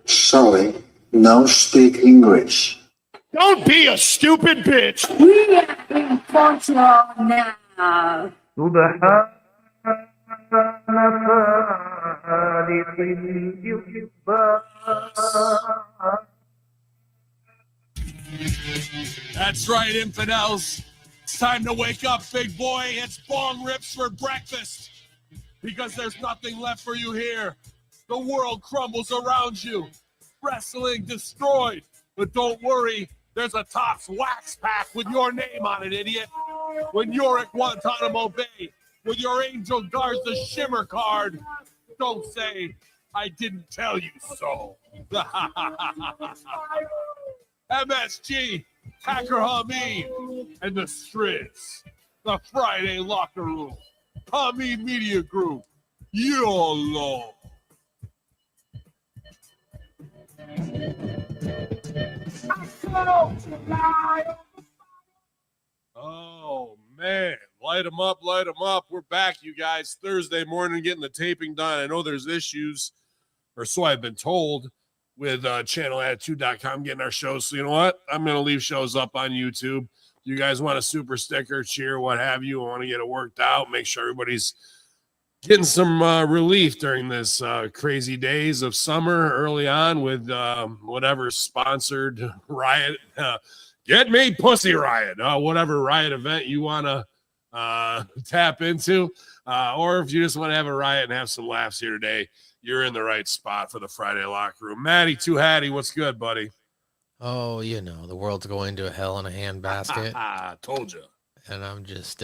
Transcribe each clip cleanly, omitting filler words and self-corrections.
Sorry, no speak English. Don't be a stupid bitch. We are in control now. That's right, infidels. It's time to wake up, big boy. It's bong rips for breakfast. Because there's nothing left for you here. The world crumbles around you. Wrestling destroyed. But don't worry, there's a Topps wax pack with your name on it, idiot. When you're at Guantanamo Bay with your Angel Garza Shimmer card, don't say, I didn't tell you so. MSG, Hacker Hameen, and the Striz. The Friday Locker Room. Hameen Media Group. YOLO. Oh, man. Light them up, light them up. We're back, you guys. Thursday morning, getting the taping done. I know there's issues, or so I've been told, with channelattitude.com getting our shows. So you know what? I'm going to leave shows up on YouTube. You guys want a super sticker, cheer, what have you, want to get it worked out, make sure everybody's getting some relief during this crazy days of summer early on with whatever sponsored riot, get me pussy riot, whatever riot event you want to tap into, or if you just want to have a riot and have some laughs here today, you're in the right spot for the Friday Locker Room. Matty Too Hattie, what's good, buddy? Oh, the world's going to hell in a handbasket. Told you. And I'm just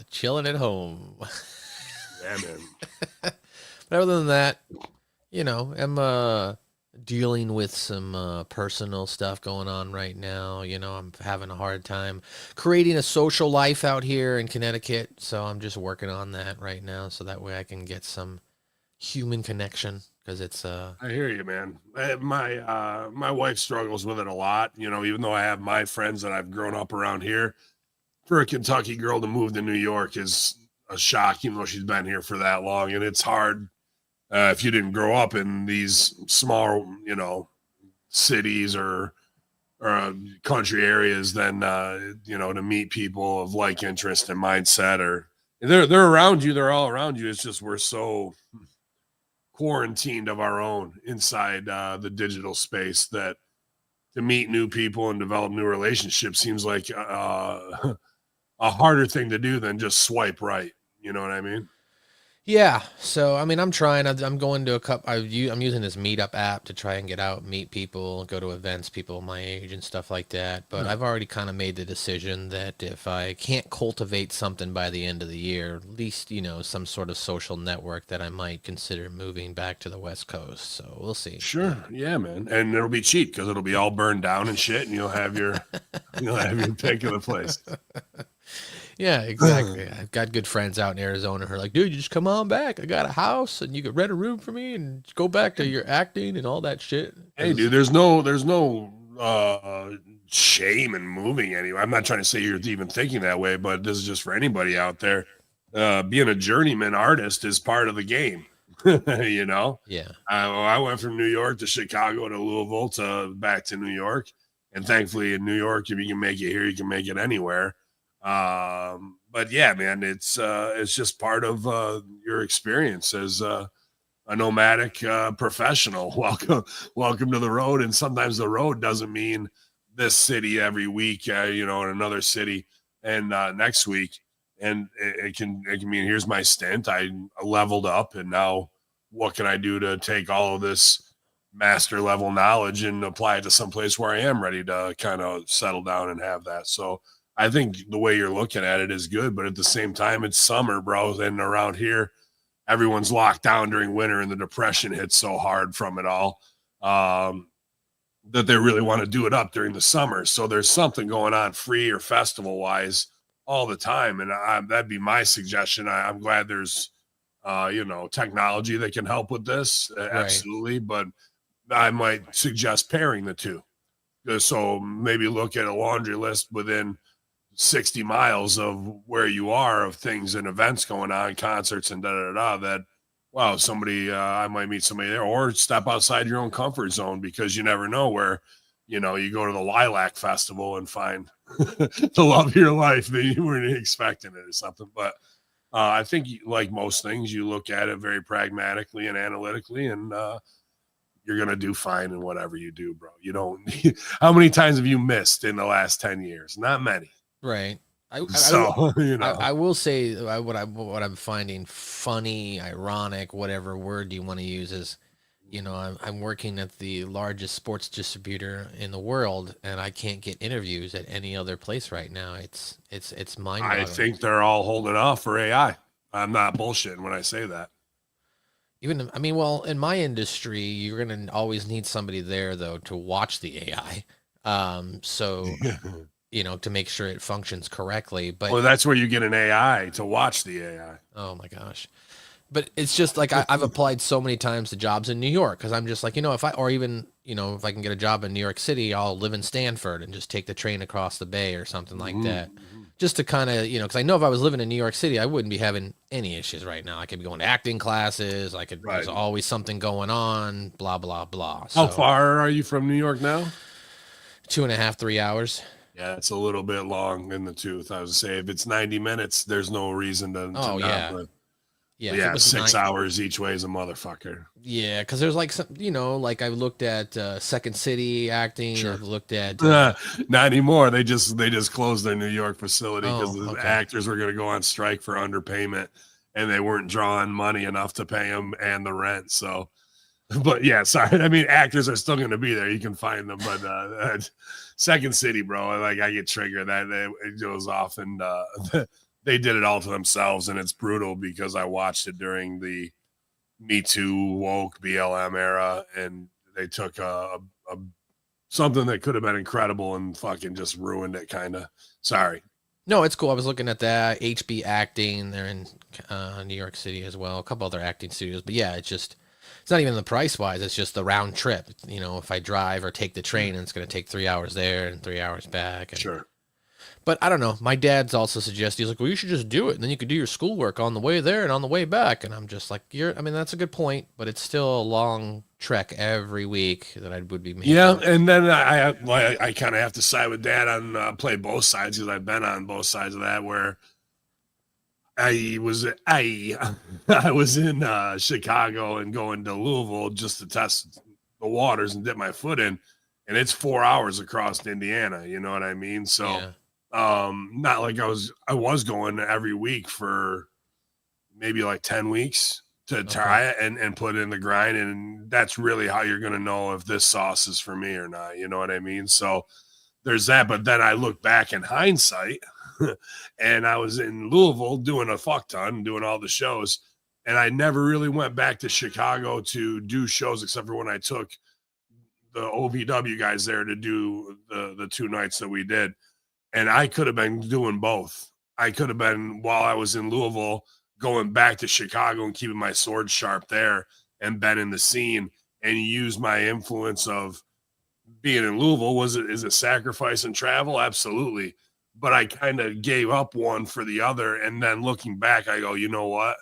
chilling at home. Yeah, man. But other than that, I'm dealing with some personal stuff going on right now. I'm having a hard time creating a social life out here in Connecticut. So I'm just working on that right now. So that way I can get some human connection, because it's I hear you, man. My wife struggles with it a lot, even though I have my friends that I've grown up around here. For a Kentucky girl to move to New York is a shock, even though she's been here for that long, and it's hard if you didn't grow up in these small cities or country areas, then to meet people of like interest and mindset, or they're around you, they're all around you. It's just we're so quarantined of our own inside the digital space that to meet new people and develop new relationships seems like a harder thing to do than just swipe right. You know what I mean? Yeah. So, I'm trying. I'm going to a couple. I'm using this Meetup app to try and get out, meet people, go to events, people my age and stuff like that. But I've already kind of made the decision that if I can't cultivate something by the end of the year, at least, some sort of social network, that I might consider moving back to the West Coast. So we'll see. Sure. Yeah, man. And it'll be cheap because it'll be all burned down and shit. And you'll have your pick of the place. Yeah, exactly. I've got good friends out in Arizona who are like, dude, you just come on back. I got a house and you could rent a room for me and go back to your acting and all that shit. Hey, dude, there's no shame in moving anywhere. I'm not trying to say you're even thinking that way, but this is just for anybody out there. Being a journeyman artist is part of the game. Yeah. I went from New York to Chicago to Louisville to back to New York. And thankfully in New York, if you can make it here, you can make it anywhere. But yeah, man, it's just part of your experience as a nomadic professional. Welcome to the road. And sometimes the road doesn't mean this city every week, in another city and next week. And it can mean, here's my stint. I leveled up, and now what can I do to take all of this master level knowledge and apply it to someplace where I am ready to kind of settle down and have that. So I think the way you're looking at it is good, but at the same time, it's summer, bro. And around here, everyone's locked down during winter, and the depression hits so hard from it all that they really want to do it up during the summer. So there's something going on free or festival wise all the time. And that'd be my suggestion. I'm glad there's, technology that can help with this. Absolutely. But I might suggest pairing the two. So maybe look at a laundry list within 60 miles of where you are of things and events going on, concerts and that wow, somebody, I might meet somebody there, or step outside your own comfort zone, because you never know where, you go to the Lilac Festival and find the love of your life that you weren't expecting it or something. But I think, like most things, you look at it very pragmatically and analytically, and you're going to do fine in whatever you do, bro. You don't, how many times have you missed in the last 10 years? Not many. Right. So, I will say what I'm finding funny, ironic, whatever word you want to use is, I'm working at the largest sports distributor in the world, and I can't get interviews at any other place right now. It's mind-boggling. I think they're all holding off for AI. I'm not bullshitting when I say that. Well, in my industry, you're going to always need somebody there, though, to watch the AI. To make sure it functions correctly. But well, that's where you get an AI to watch the AI. Oh my gosh. But it's just like I've applied so many times to jobs in New York, because I'm just like, if I can get a job in New York City, I'll live in Stanford and just take the train across the bay or something like that. Just to kind of, because I know if I was living in New York City, I wouldn't be having any issues right now. I could be going to acting classes. There's always something going on, blah, blah, blah. How far are you from New York now? 2.5, 3 hours. Yeah, it's a little bit long in the tooth. I would say if it's 90 minutes, there's no reason to Oh, yeah. But, Yeah, 6 hours each way is a motherfucker. Yeah, because there's like some, I've looked at Second City acting. Sure. I've looked at not anymore. They just closed their New York facility because the okay. actors were going to go on strike for underpayment, and they weren't drawing money enough to pay them and the rent. So, but yeah, sorry. I mean, actors are still going to be there. You can find them, but Second City, bro. Like I get triggered that it goes off, and they did it all to themselves, and it's brutal because I watched it during the Me Too woke BLM era, and they took a something that could have been incredible and fucking just ruined it. Kind of. Sorry. No, it's cool. I was looking at that HB Acting. They're in New York City as well. A couple other acting studios, but yeah, it's not even the price wise. It's just the round trip. If I drive or take the train, and it's going to take 3 hours there and 3 hours back. And, Sure. But I don't know. My dad's also suggested, he's like, well, you should just do it, and then you could do your schoolwork on the way there and on the way back. And I'm just like, that's a good point, but it's still a long trek every week that I would be making. Yeah, and then I kind of have to side with Dad on play both sides, because I've been on both sides of that, where I was in Chicago and going to Louisville just to test the waters and dip my foot in, and it's 4 hours across Indiana. You know what I mean? So. Yeah. Not like I was going every week for maybe like 10 weeks to try it and put in the grind. And that's really how you're going to know if this sauce is for me or not. You know what I mean? So there's that. But then I look back in hindsight and I was in Louisville doing a fuck ton, doing all the shows. And I never really went back to Chicago to do shows, except for when I took the OVW guys there to do the 2 nights that we did. And I could have been doing both. I could have been, while I was in Louisville, going back to Chicago and keeping my sword sharp there and been in the scene and use my influence of being in Louisville. Is it sacrifice and travel? Absolutely. But I kind of gave up one for the other. And then looking back, I go, you know what?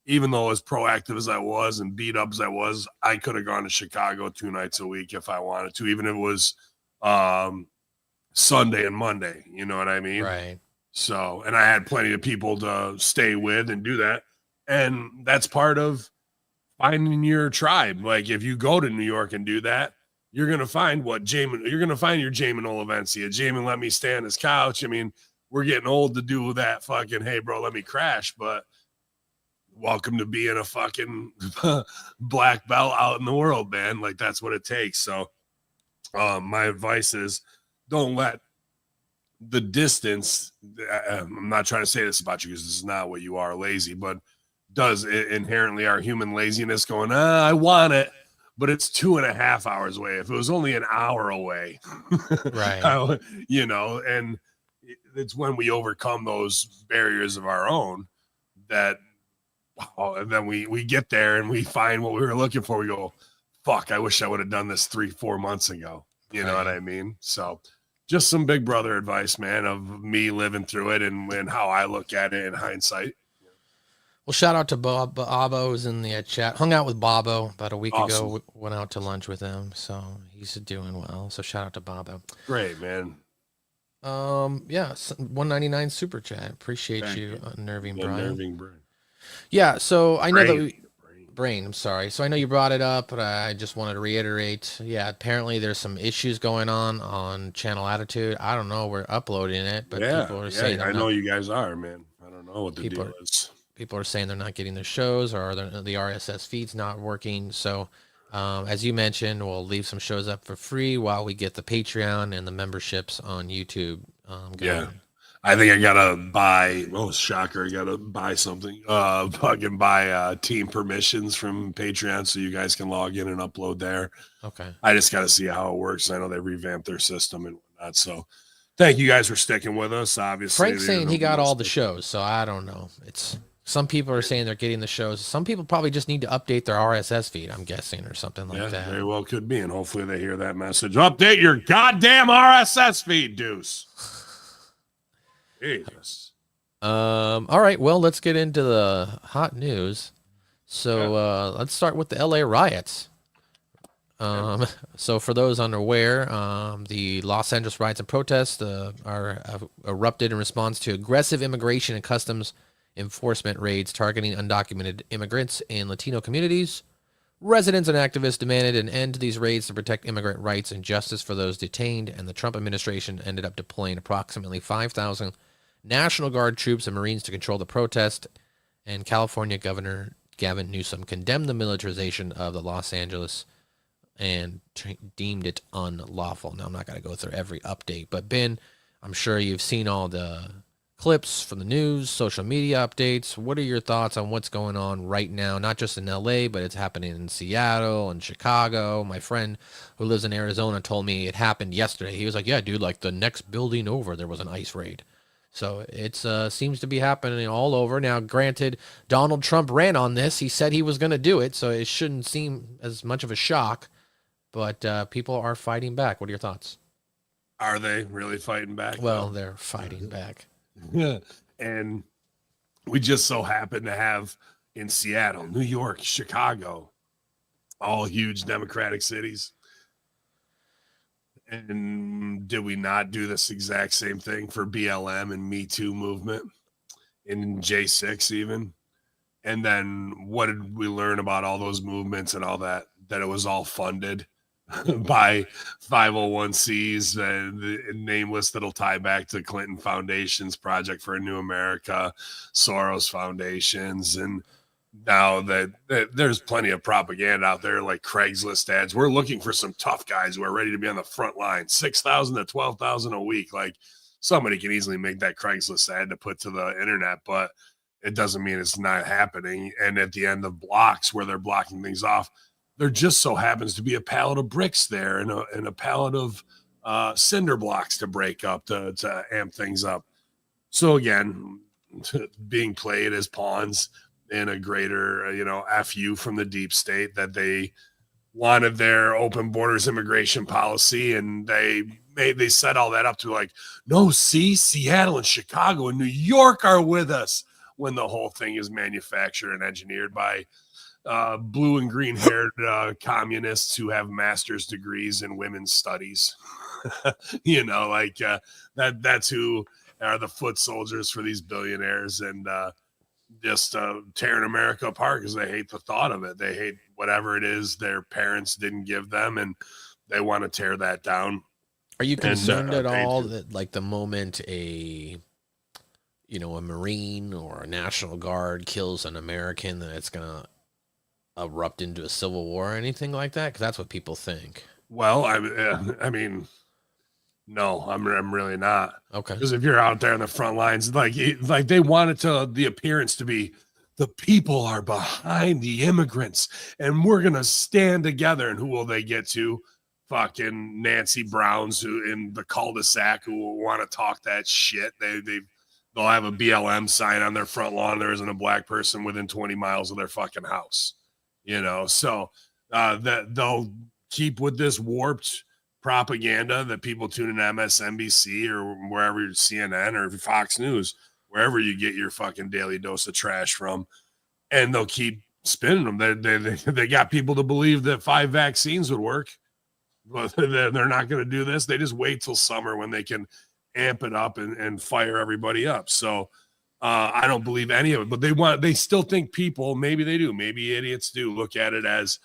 Even though as proactive as I was and beat up as I was, I could have gone to Chicago 2 nights a week if I wanted to, even if it was Sunday and Monday, you know what I mean? Right. So, and I had plenty of people to stay with and do that. And that's part of finding your tribe. Like if you go to New York and do that, you're going to find your Jamin Olivencia. Jamin let me stay on his couch. I mean, we're getting old to do that fucking, hey bro, let me crash. But welcome to being a fucking black belt out in the world, man. Like that's what it takes. So my advice is, don't let the distance, I'm not trying to say this about you because this is not what you are, lazy, but does it inherently our human laziness going, I want it, but it's 2.5 hours away. If it was only an hour away, right. And it's when we overcome those barriers of our own that, and then we get there and we find what we were looking for. We go, fuck, I wish I would have done this 3-4 months ago. You know what I mean? So just some big brother advice, man, of me living through it and how I look at it in hindsight. Well, shout out to Bobo who's in the chat. Hung out with Bobo about a week ago. Awesome. Went out to lunch with him, so he's doing well. So shout out to Bobo. Great, man. Yeah, 199 super chat. Appreciate Thank you, you. unnerving The Brian. nerving brain. Yeah, so I know that Brain. Brain, I'm sorry. So I know you brought it up, but I just wanted to reiterate. Yeah, apparently there's some issues going on Channel Attitude. I don't know. We're uploading it, but people are saying I know you guys are, man. I don't know what the People deal is. people are saying they're not getting their shows or the RSS feed's not working. So, as you mentioned, we'll leave some shows up for free while we get the Patreon and the memberships on YouTube going. Yeah. I think I gotta buy. Oh, shocker! I gotta buy something. Fucking buy team permissions from Patreon so you guys can log in and upload there. Okay. I just gotta see how it works. I know they revamped their system and whatnot. So, thank you guys for sticking with us. Obviously, Frank's saying he got all the shows, so I don't know. It's some people are saying they're getting the shows. Some people probably just need to update their RSS feed, I'm guessing, or something like that. Very well could be, and hopefully they hear that message. Update your goddamn RSS feed, Deuce. Jesus. All right, well, let's get into the hot news. So let's start with the LA riots. So for those unaware, the Los Angeles riots and protests are erupted in response to aggressive immigration and customs enforcement raids targeting undocumented immigrants in Latino communities. Residents and activists demanded an end to these raids to protect immigrant rights and justice for those detained, and the Trump administration ended up deploying approximately 5,000 National Guard troops and Marines to control the protest, and California Governor Gavin Newsom condemned the militarization of the Los Angeles and deemed it unlawful. Now, I'm not going to go through every update, but Ben, I'm sure you've seen all the clips from the news, social media updates. What are your thoughts on what's going on right now? Not just in LA, but it's happening in Seattle and Chicago. My friend who lives in Arizona told me it happened yesterday. He was like, yeah, dude, like the next building over, there was an ICE raid. So it seems to be happening all over. Now, granted, Donald Trump ran on this. He said he was going to do it, so it shouldn't seem as much of a shock. But people are fighting back. What are your thoughts? Are they really fighting back? Well, they're fighting back. And we just so happen to have in Seattle, New York, Chicago, all huge Democratic cities. And did we not do this exact same thing for BLM and Me Too movement in J6 even? And then what did we learn about all those movements and all that? That it was all funded by 501c's and nameless that'll tie back to Clinton Foundation's Project for a New America, Soros Foundations, and now that there's plenty of propaganda out there like Craigslist ads. We're looking for some tough guys who are ready to be on the front line. 6,000 to 12,000 a week. Like somebody can easily make that Craigslist ad to put to the internet, but it doesn't mean it's not happening. And at the end of blocks where they're blocking things off, there just so happens to be a pallet of bricks there and a pallet of cinder blocks to break up to amp things up. So again, being played as pawns in a greater, FU from the deep state that they wanted their open borders immigration policy. And they set all that up to like, no, see, Seattle and Chicago and New York are with us, when the whole thing is manufactured and engineered by blue and green haired communists who have master's degrees in women's studies. That's who are the foot soldiers for these billionaires and just tearing America apart because they hate the thought of it. They hate whatever it is their parents didn't give them, and they want to tear that down. Are you concerned at all that like the moment a Marine or a National Guard kills an American, that it's going to erupt into a civil war or anything like that? Because that's what people think. Well, I mean, no, I'm really not. Okay. Because if you're out there in the front lines, like they want it to the appearance to be the people are behind the immigrants and we're going to stand together. And who will they get to? Fucking Nancy Browns who in the cul-de-sac who will want to talk that shit. They'll have a BLM sign on their front lawn. There isn't a black person within 20 miles of their fucking house, so that they'll keep with this warped propaganda that people tune in MSNBC or wherever, CNN or Fox News, wherever you get your fucking daily dose of trash from. and they'll keep spinning them. They got people to believe that 5 vaccines would work, but they're not going to do this. They just wait till summer when they can amp it up and fire everybody up. So I don't believe any of it, but they still think people, maybe they do, maybe idiots do, look at it as,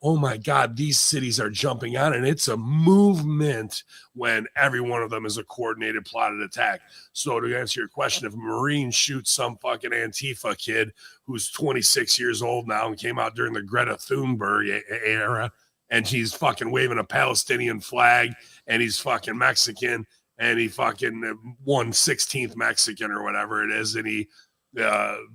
oh my God, these cities are jumping on, and it's a movement when every one of them is a coordinated, plotted attack. So to answer your question, if a Marine shoots some fucking Antifa kid who's 26 years old now and came out during the Greta Thunberg era, and he's fucking waving a Palestinian flag, and he's fucking Mexican, and he fucking 1/16th Mexican or whatever it is, and he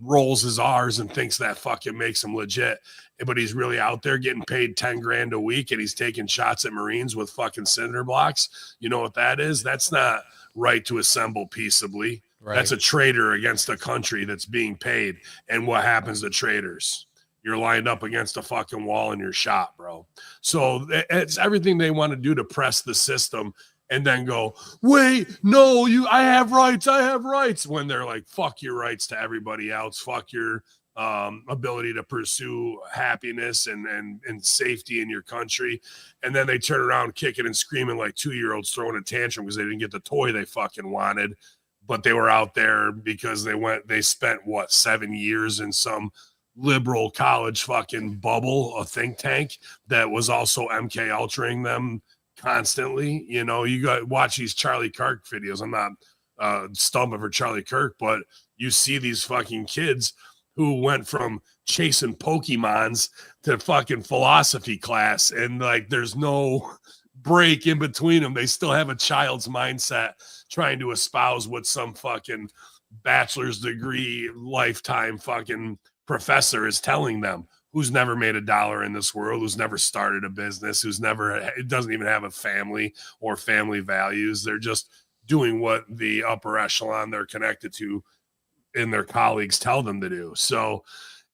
rolls his R's and thinks that fucking makes him legit, but he's really out there getting paid 10 grand a week, and he's taking shots at Marines with fucking cinder blocks. You know what that is? That's not right to assemble peaceably. Right. That's a traitor against a country that's being paid. And what happens to traitors? You're lined up against a fucking wall and you're shot, bro. So it's everything they want to do to press the system and then go, wait, no, I have rights, when they're like, fuck your rights to everybody else, fuck your ability to pursue happiness and safety in your country. And then they turn around kicking and screaming like 2-year-olds throwing a tantrum because they didn't get the toy they fucking wanted, but they were out there because they spent 7 years in some liberal college fucking bubble, a think tank that was also MK Ultraing them constantly. You know, you got watch these Charlie Kirk videos. I'm not stumping for Charlie Kirk, but you see these fucking kids who went from chasing Pokemons to fucking philosophy class, and like there's no break in between them. They still have a child's mindset trying to espouse what some fucking bachelor's degree lifetime fucking professor is telling them, who's never made $1 in this world, who's never started a business, doesn't even have a family or family values. They're just doing what the upper echelon they're connected to and their colleagues tell them to do. So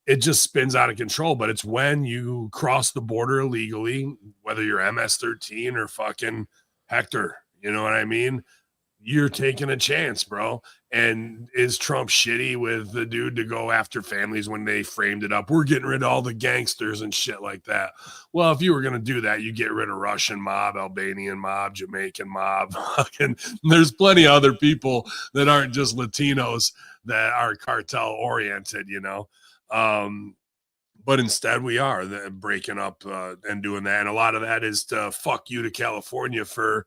it just spins out of control. But it's when you cross the border illegally, whether you're MS-13 or fucking Hector, you know what I mean? You're taking a chance, bro. And is Trump shitty with the dude to go after families when they framed it up? We're getting rid of all the gangsters and shit like that. Well, if you were going to do that, you get rid of Russian mob, Albanian mob, Jamaican mob. There's plenty of other people that aren't just Latinos that are cartel oriented, you know? But instead we are breaking up and doing that. And a lot of that is to fuck you to California for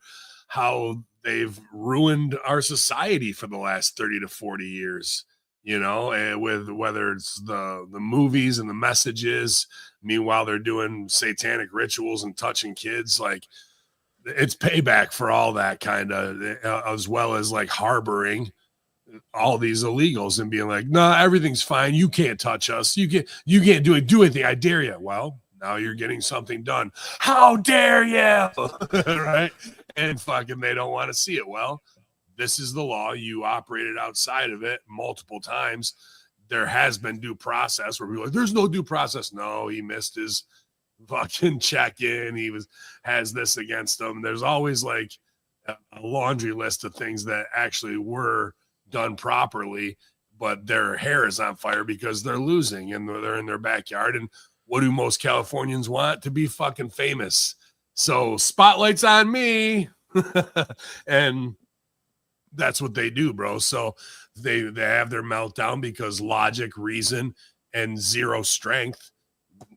how they've ruined our society for the last 30 to 40 years, you know, and with whether it's the movies and the messages. Meanwhile, they're doing satanic rituals and touching kids. Like, it's payback for all that kind of, as well as like harboring all these illegals and being like, nah, everything's fine. You can't touch us. You can't do anything. I dare you. Well, now you're getting something done. How dare you? Right? And fucking they don't want to see it. Well, this is the law. You operated outside of it multiple times. There has been due process where people are like, there's no due process. No, he missed his fucking check-in. He has this against him. There's always like a laundry list of things that actually were done properly, but their hair is on fire because they're losing and they're in their backyard. And what do most Californians want? To be fucking famous. So spotlight's on me. And that's what they do, bro. So they have their meltdown because logic, reason, and zero strength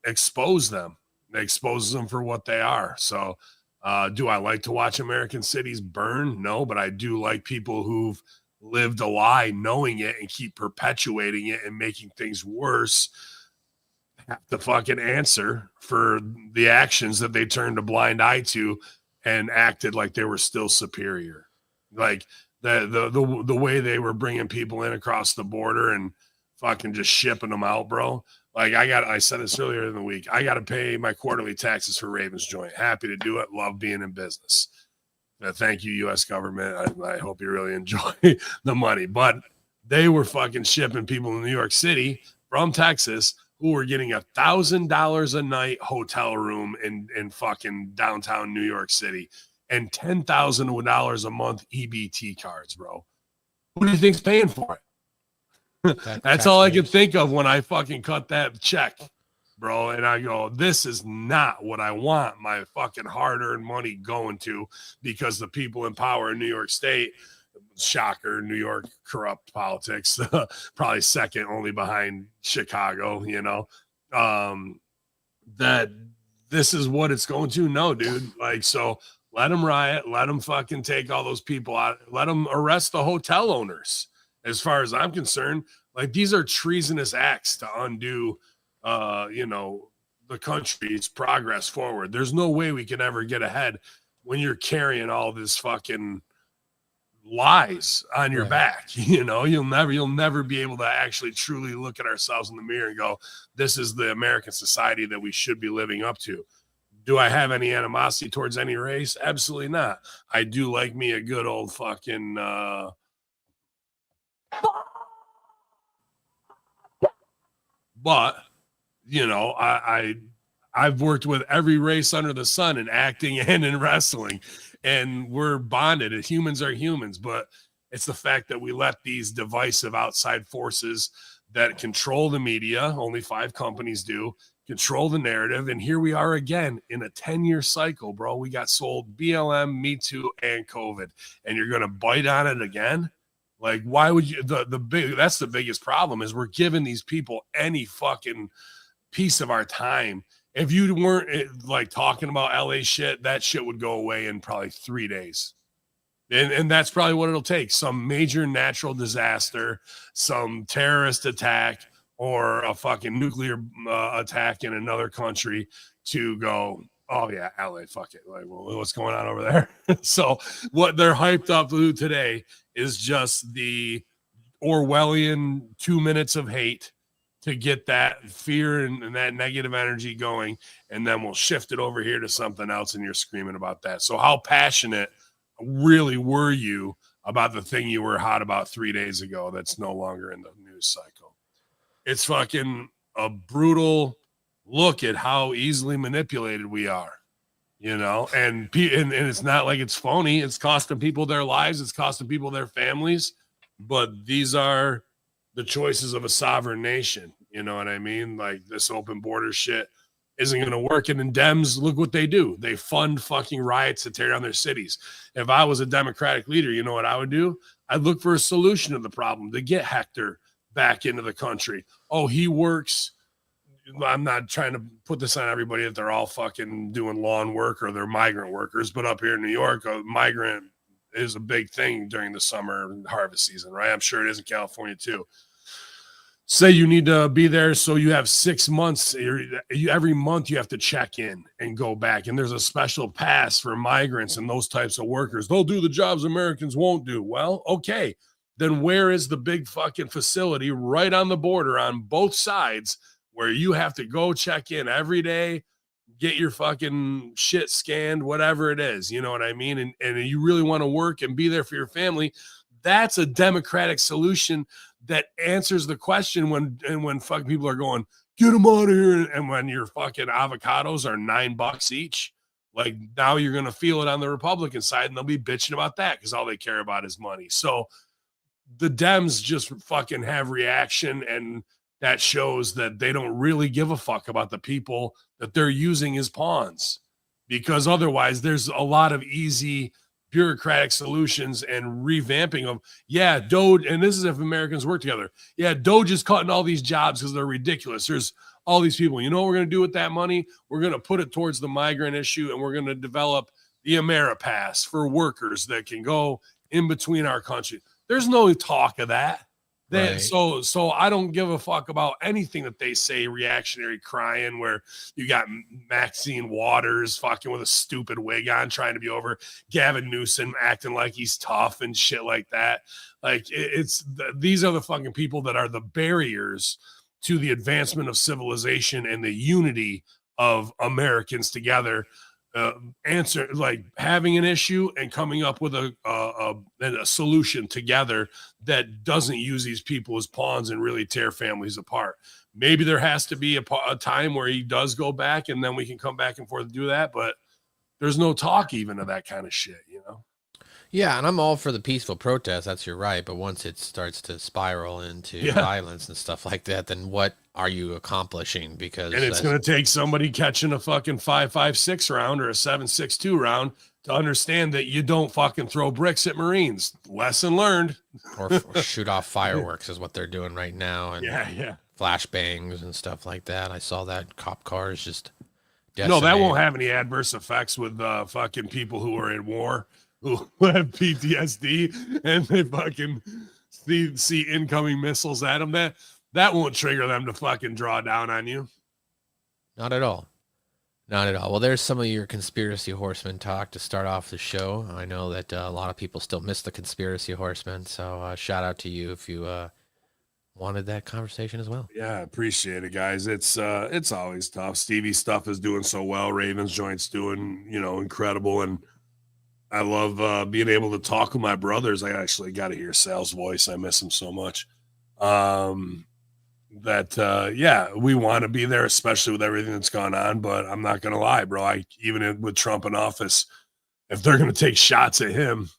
expose them. It exposes them for what they are. So do I like to watch American cities burn? No, but I do like people who've lived a lie knowing it and keep perpetuating it and making things worse have to fucking answer for the actions that they turned a blind eye to and acted like they were still superior. Like the way they were bringing people in across the border and fucking just shipping them out, bro. Like I said this earlier in the week, I got to pay my quarterly taxes for Ravens Joint. Happy to do it. Love being in business. Thank you, U.S. government. I hope you really enjoy the money. But they were fucking shipping people in New York City from Texas who were getting $1,000 a night hotel room in fucking downtown New York City and $10,000 a month EBT cards, bro. Who do you think's paying for it? That's all I can think of when I fucking cut that check, bro. And I go, this is not what I want my fucking hard-earned money going to, because the people in power in New York State, shocker, New York corrupt politics, probably second only behind Chicago, you know, that this is what it's going to. No, dude. Like, so let them riot, let them fucking take all those people out, let them arrest the hotel owners. As far as I'm concerned, like, these are treasonous acts to undo, you know, the country's progress forward. There's no way we can ever get ahead when you're carrying all this fucking lies on your back. You know, you'll never be able to actually truly look at ourselves in the mirror and go, this is the American society that we should be living up to. Do I have any animosity towards any race? Absolutely not. I do like me a good old fucking but you know, I've worked with every race under the sun in acting and in wrestling, and we're bonded, and humans are humans. But it's the fact that we let these divisive outside forces that control the media, only 5 companies do, control the narrative. And here we are again in a 10-year cycle, bro. We got sold BLM, Me Too, and COVID, and you're going to bite on it again? Like, why would you? That's the biggest problem, is we're giving these people any fucking piece of our time. If you weren't like talking about LA shit, that shit would go away in probably 3 days. And that's probably what it'll take. Some major natural disaster, some terrorist attack, or a fucking nuclear attack in another country to go, oh yeah, LA, fuck it. Like, well, what's going on over there? So what they're hyped up to do today is just the Orwellian 2 minutes of hate to get that fear and that negative energy going, and then we'll shift it over here to something else, and you're screaming about that. So how passionate really were you about the thing you were hot about 3 days ago that's no longer in the news cycle? It's fucking a brutal look at how easily manipulated we are, you know, and it's not like it's phony. It's costing people their lives. It's costing people their families, but these are the choices of a sovereign nation. You know what I mean? Like, this open border shit isn't going to work. And then Dems, look what they do. They fund fucking riots to tear down their cities. If I was a Democratic leader, you know what I would do? I'd look for a solution to the problem to get Hector back into the country. Oh, he works. I'm not trying to put this on everybody that they're all fucking doing lawn work or they're migrant workers, but up here in New York, a migrant is a big thing during the summer harvest season, right? I'm sure it is in California too. Say you need to be there, so you have 6 months. Every month you have to check in and go back. And there's a special pass for migrants and those types of workers. They'll do the jobs Americans won't do. Well, okay. Then where is the big fucking facility right on the border on both sides where you have to go check in every day, get your fucking shit scanned, whatever it is, you know what I mean? And you really want to work and be there for your family. That's a democratic solution that answers the question when fucking people are going, get them out of here. And when your fucking avocados are $9 each, like, now you're going to feel it on the Republican side, and they'll be bitching about that because all they care about is money. So the Dems just fucking have reaction, and that shows that they don't really give a fuck about the people that they're using as pawns, because otherwise there's a lot of easy bureaucratic solutions and revamping of, yeah, Doge, and this is if Americans work together. Yeah, Doge is cutting all these jobs because they're ridiculous. There's all these people. You know what we're going to do with that money? We're going to put it towards the migrant issue, and we're going to develop the AmeriPass for workers that can go in between our country. There's no talk of that. Right. So I don't give a fuck about anything that they say, reactionary crying, where you got Maxine Waters fucking with a stupid wig on trying to be over, Gavin Newsom acting like he's tough and shit like that. Like, these are the fucking people that are the barriers to the advancement of civilization and the unity of Americans together. Answer, like, having an issue and coming up with a solution together that doesn't use these people as pawns and really tear families apart. Maybe there has to be a time where he does go back, and then we can come back and forth and do that. But there's no talk even of that kind of shit, you know? Yeah, and I'm all for the peaceful protest. That's your right. But once it starts to spiral into Yeah. violence and stuff like that, then what are you accomplishing? Because And it's going to take somebody catching a fucking 5.56 round or a 7.62 round to understand that you don't fucking throw bricks at Marines. Lesson learned. or shoot off fireworks is what they're doing right now, and Yeah. flashbangs and stuff like that. I saw that cop cars just No, that decimated. won't have any adverse effects with fucking people who are in war, who have PTSD, and they fucking see incoming missiles at them. That won't trigger them to fucking draw down on you. Not at all. Not at all. Well, there's some of your conspiracy horsemen talk to start off the show. I know that a lot of people still miss the conspiracy horsemen, so shout out to you if you wanted that conversation as well. Yeah, I appreciate it, guys. It's always tough. Stevie's stuff is doing so well. Ravens joint's doing, incredible, and I love being able to talk with my brothers. I actually got to hear Sal's voice. I miss him so much. We want to be there, especially with everything that's gone on. But I'm not gonna lie, bro. Even with Trump in office, if they're gonna take shots at him,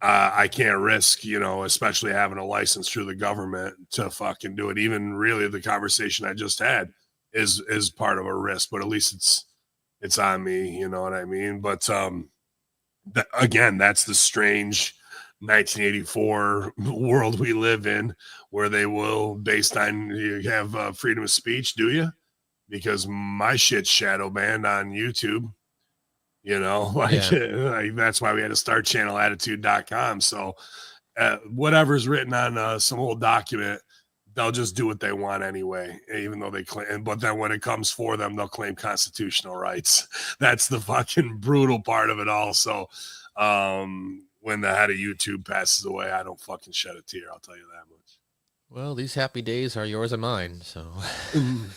I can't risk, especially having a license through the government to fucking do it. Even really, the conversation I just had is part of a risk, but at least it's on me. You know what I mean? But again, that's the strange 1984 world we live in, where they will, based on you have freedom of speech, do you? Because my shit's shadow banned on YouTube. Like that's why we had to start channelattitude.com. So whatever's written on some old document, they'll just do what they want anyway, even though they claim. But then when it comes for them, they'll claim constitutional rights. That's the fucking brutal part of it all. So when the head of YouTube passes away, I don't fucking shed a tear. I'll tell you that much. Well, these happy days are yours and mine. So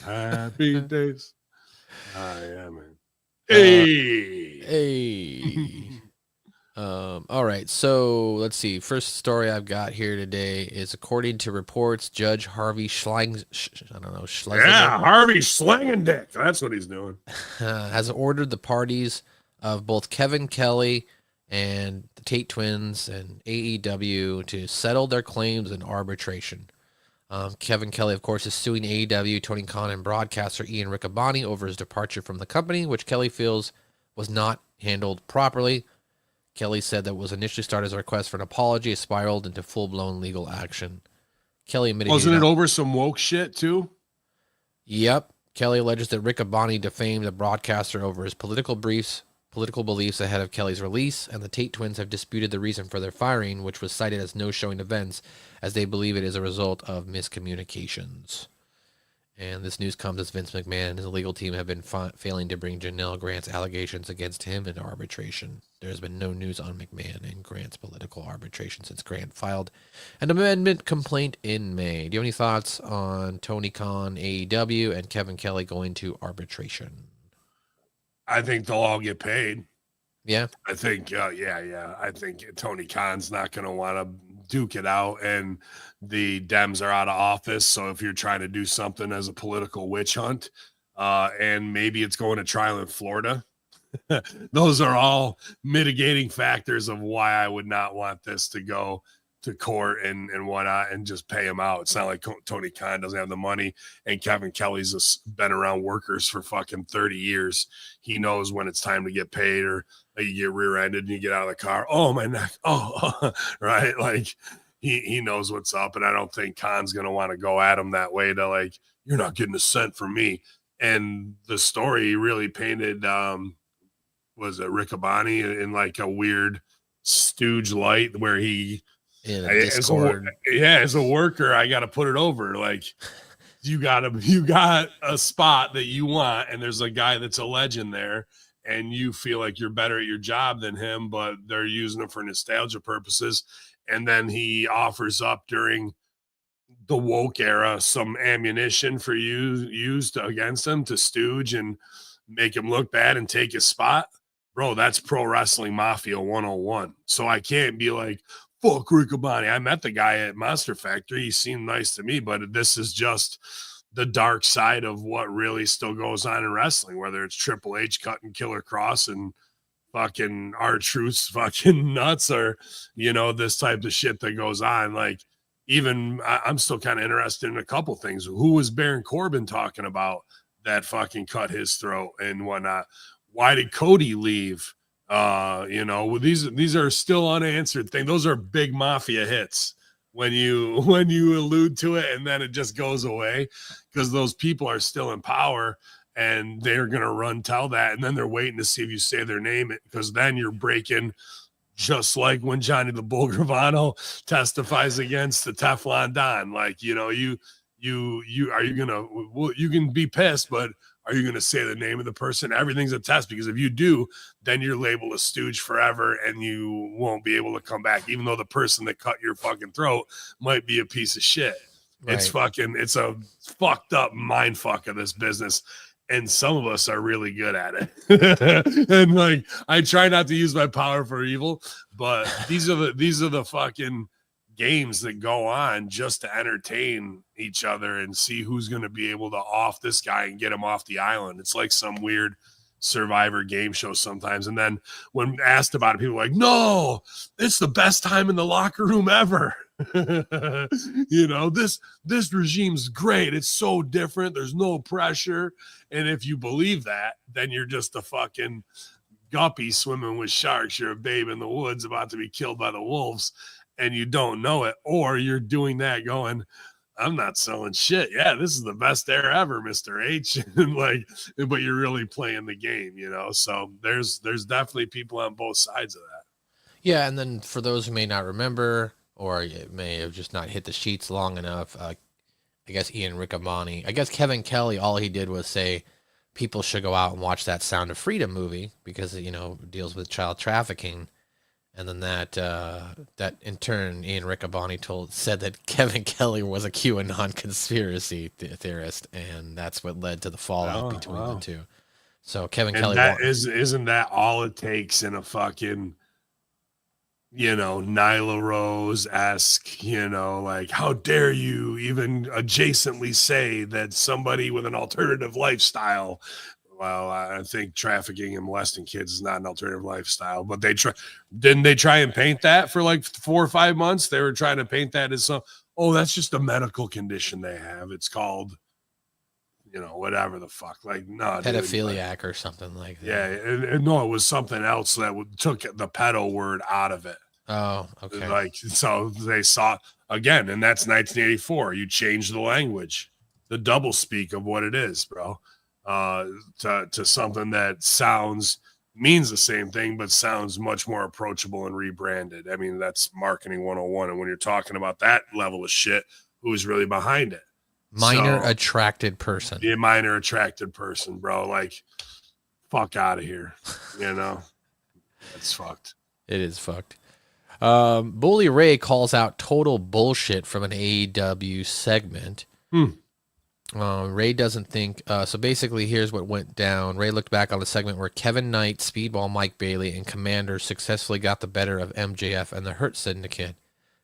happy days. Yeah, man. Hey. All right. So let's see. First story I've got here today is, according to reports, Judge Harvey Schlesinger Harvey slinging dick. That's what he's doing. Has ordered the parties of both Kevin Kelly and the Tate Twins and AEW to settle their claims in arbitration. Kevin Kelly, of course, is suing AEW, Tony Khan, and broadcaster Ian Riccaboni over his departure from the company, which Kelly feels was not handled properly. Kelly said that was initially started as a request for an apology, it spiraled into full-blown legal action. Kelly admitted... Wasn't it over some woke shit, too? Yep. Kelly alleges that Riccaboni defamed the broadcaster over his political beliefs ahead of Kelly's release, and the Tate Twins have disputed the reason for their firing, which was cited as no-showing events, as they believe it is a result of miscommunications. And this news comes as Vince McMahon and his legal team have been failing to bring Janelle Grant's allegations against him into arbitration. There has been no news on McMahon and Grant's political arbitration since Grant filed an amendment complaint in May. Do you have any thoughts on Tony Khan, AEW, and Kevin Kelly going to arbitration? I think they'll all get paid. Yeah. I think, I think Tony Khan's not going to want to duke it out, and the Dems are out of office. So if you're trying to do something as a political witch hunt, and maybe it's going to trial in Florida, those are all mitigating factors of why I would not want this to go to court and whatnot and just pay him out. It's not like Tony Khan doesn't have the money, and Kevin Kelly's been around workers for fucking 30 years. He knows when it's time to get paid, or you get rear-ended and you get out of the car. Oh, my neck. Oh, right. Like he knows what's up. And I don't think Khan's going to want to go at him that way to like, you're not getting a cent from me. And the story really painted, was it Riccaboni in like a weird stooge light where he, as a worker, I got to put it over. Like you got a spot that you want, and there's a guy that's a legend there, and you feel like you're better at your job than him, but they're using it for nostalgia purposes. And then he offers up during the woke era some ammunition for you used against him to stooge and make him look bad and take his spot. Bro, that's pro wrestling mafia 101. So I can't be like, fuck Riccaboni. I met the guy at Monster Factory. He seemed nice to me, but this is just the dark side of what really still goes on in wrestling, whether it's Triple H cutting Killer Cross and fucking R-Truth's fucking nuts or, you know, this type of shit that goes on. Like, even I'm still kind of interested in a couple things. Who was Baron Corbin talking about that fucking cut his throat and whatnot? Why did Cody leave? You know, these are still unanswered things. Those are big mafia hits when you allude to it and then it just goes away because those people are still in power and they're gonna tell that, and then they're waiting to see if you say their name because then you're breaking. Just like when Johnny the Bull Gravano testifies against the Teflon Don, like, you know, you can be pissed, but are you gonna say the name of the person? Everything's a test because if you do, then you're labeled a stooge forever and you won't be able to come back, even though the person that cut your fucking throat might be a piece of shit. Right. It's a fucked up mind fuck of this business. And some of us are really good at it. And like, I try not to use my power for evil, but these are the fucking games that go on just to entertain each other and see who's going to be able to off this guy and get him off the island. It's like some weird Survivor game show sometimes. And then when asked about it, people are like, no, it's the best time in the locker room ever. You know, this regime's great. It's so different. There's no pressure. And if you believe that, then you're just a fucking guppy swimming with sharks. You're a babe in the woods about to be killed by the wolves and you don't know it. Or you're doing that going, I'm not selling shit. Yeah, this is the best air ever, Mr. H. And like, but you're really playing the game, you know? So there's definitely people on both sides of that. Yeah. And then for those who may not remember, or it may have just not hit the sheets long enough, I guess Ian Riccaboni, I guess Kevin Kelly, all he did was say people should go out and watch that Sound of Freedom movie because, you know, it deals with child trafficking. And then that in turn, Ian Riccaboni said that Kevin Kelly was a QAnon conspiracy theorist, and that's what led to the fallout between the two. So Kevin Kelly, isn't that all it takes in a fucking, you know, Nyla Rose-esque, you know, like, how dare you even adjacently say that somebody with an alternative lifestyle. Well, I think trafficking and molesting kids is not an alternative lifestyle, but didn't they try and paint that for like 4 or 5 months? They were trying to paint that as that's just a medical condition they have. It's called, you know, whatever the fuck, like, no, pedophiliac or something like that. Yeah, and no, it was something else that took the pedo word out of it. Oh, okay. Like, so they saw again, and that's 1984. You change the language, the double speak of what it is, bro. To something that means the same thing, but sounds much more approachable and rebranded. I mean, that's marketing 101. And when you're talking about that level of shit, who's really behind it? Minor attracted person. Yeah, minor attracted person, bro. Like, fuck out of here. You know, that's fucked. It is fucked. Bully Ray calls out total bullshit from an AEW segment. Ray doesn't think so. Basically, here's what went down. Ray looked back on the segment where Kevin Knight, Speedball Mike Bailey, and Commander successfully got the better of MJF and the Hurt Syndicate,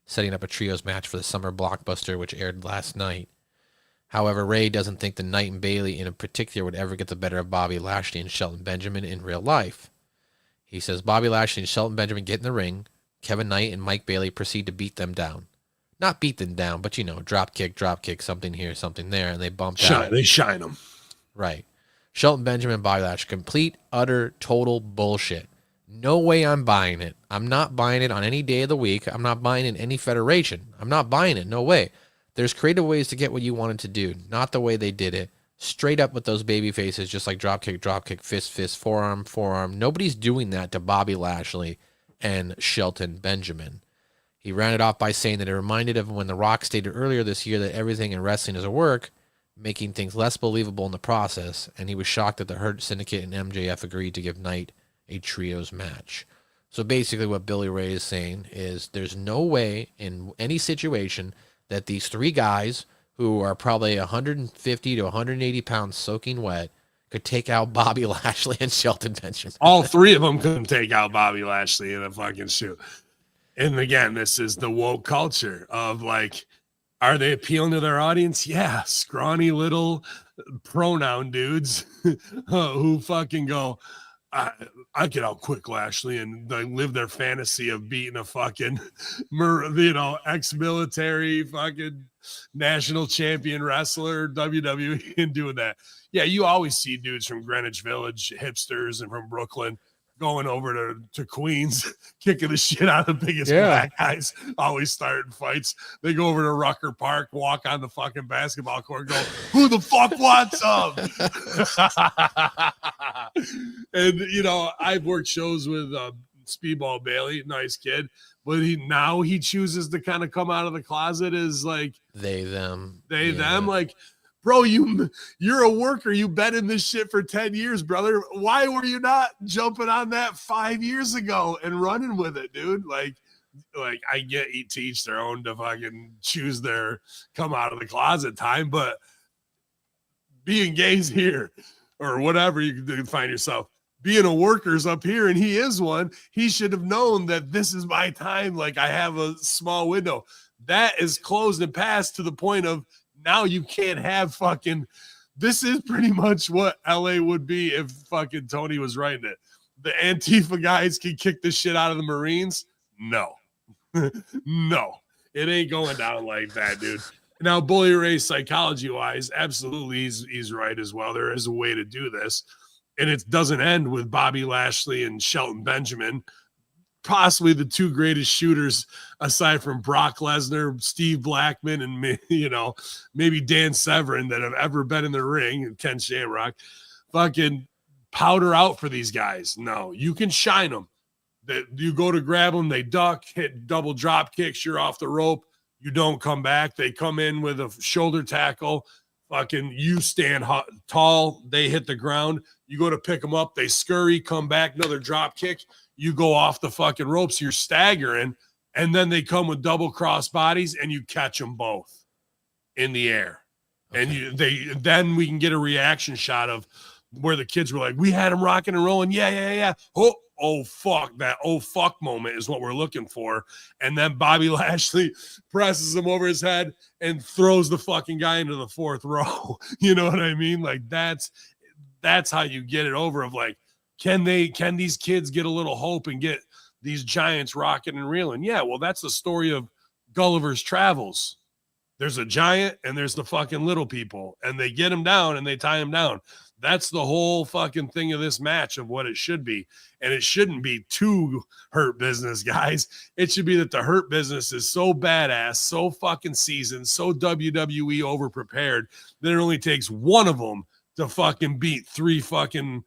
setting up a trios match for the summer blockbuster, which aired last night. However, Ray doesn't think the Knight and Bailey in particular would ever get the better of Bobby Lashley and Shelton Benjamin in real life. He says Bobby Lashley and Shelton Benjamin get in the ring. Kevin Knight and Mike Bailey proceed to beat them down. Not beat them down, but, you know, drop kick, something here, something there, and they bumped out. They shine them. Right. Shelton Benjamin and Bobby Lashley, complete, utter, total bullshit. No way I'm buying it. I'm not buying it on any day of the week. I'm not buying it in any federation. I'm not buying it. No way. There's creative ways to get what you wanted to do, not the way they did it. Straight up with those baby faces, just like drop kick, fist, forearm. Nobody's doing that to Bobby Lashley and Shelton Benjamin. He ran it off by saying that it reminded him when The Rock stated earlier this year that everything in wrestling is a work, making things less believable in the process, and he was shocked that the Hurt Syndicate and MJF agreed to give Knight a trios match. So basically what Billy Ray is saying is there's no way in any situation that these three guys who are probably 150 to 180 pounds soaking wet could take out Bobby Lashley and Shelton Benjamin. All three of them couldn't take out Bobby Lashley in a fucking shoot. And again, this is the woke culture of like, are they appealing to their audience? Yeah, scrawny little pronoun dudes who fucking go, I could out quick Lashley, and they live their fantasy of beating a fucking, ex-military fucking national champion wrestler, WWE, and doing that. Yeah, you always see dudes from Greenwich Village, hipsters, and from Brooklyn going over to Queens, kicking the shit out of the biggest black guys, always starting fights. They go over to Rucker Park, walk on the fucking basketball court, go, who the fuck wants some? And, I've worked shows with Speedball Bailey, nice kid, but he chooses to kind of come out of the closet as like them, like, bro, you're a worker. You've been in this shit for 10 years, brother. Why were you not jumping on that 5 years ago and running with it, dude? Like I get to each their own to fucking choose their come out of the closet time, but being gay's here or whatever you can find yourself. Being a worker's up here, and he is one. He should have known that this is my time. Like I have a small window that is closed and passed to the point of now you can't have fucking. This is pretty much what LA would be if fucking Tony was writing it. The Antifa guys can kick the shit out of the Marines. No, no, it ain't going down like that, dude. Now, Bully Ray, psychology wise, absolutely, he's right as well. There is a way to do this. And it doesn't end with Bobby Lashley and Shelton Benjamin, possibly the two greatest shooters aside from Brock Lesnar, Steve Blackman, and maybe Dan Severn that have ever been in the ring, and Ken Shamrock. Fucking powder out for these guys. No, you can shine them. You go to grab them, they duck, hit double drop kicks, you're off the rope. You don't come back. They come in with a shoulder tackle. Fucking you stand tall, they hit the ground. You go to pick them up, they scurry, come back, another drop kick. You go off the fucking ropes, you're staggering, and then they come with double cross bodies, and you catch them both in the air. Okay. And then we can get a reaction shot of where the kids were like, we had them rocking and rolling. Yeah. Oh, fuck. That oh, fuck moment is what we're looking for. And then Bobby Lashley presses him over his head and throws the fucking guy into the fourth row. You know what I mean? Like, that's how you get it over of like, can these kids get a little hope and get these giants rocking and reeling? Yeah, well, that's the story of Gulliver's Travels. There's a giant and there's the fucking little people, and they get him down and they tie him down. That's the whole fucking thing of this match of what it should be. And it shouldn't be two Hurt Business guys. It should be that the Hurt Business is so badass, so fucking seasoned, so WWE overprepared that it only takes one of them to fucking beat three fucking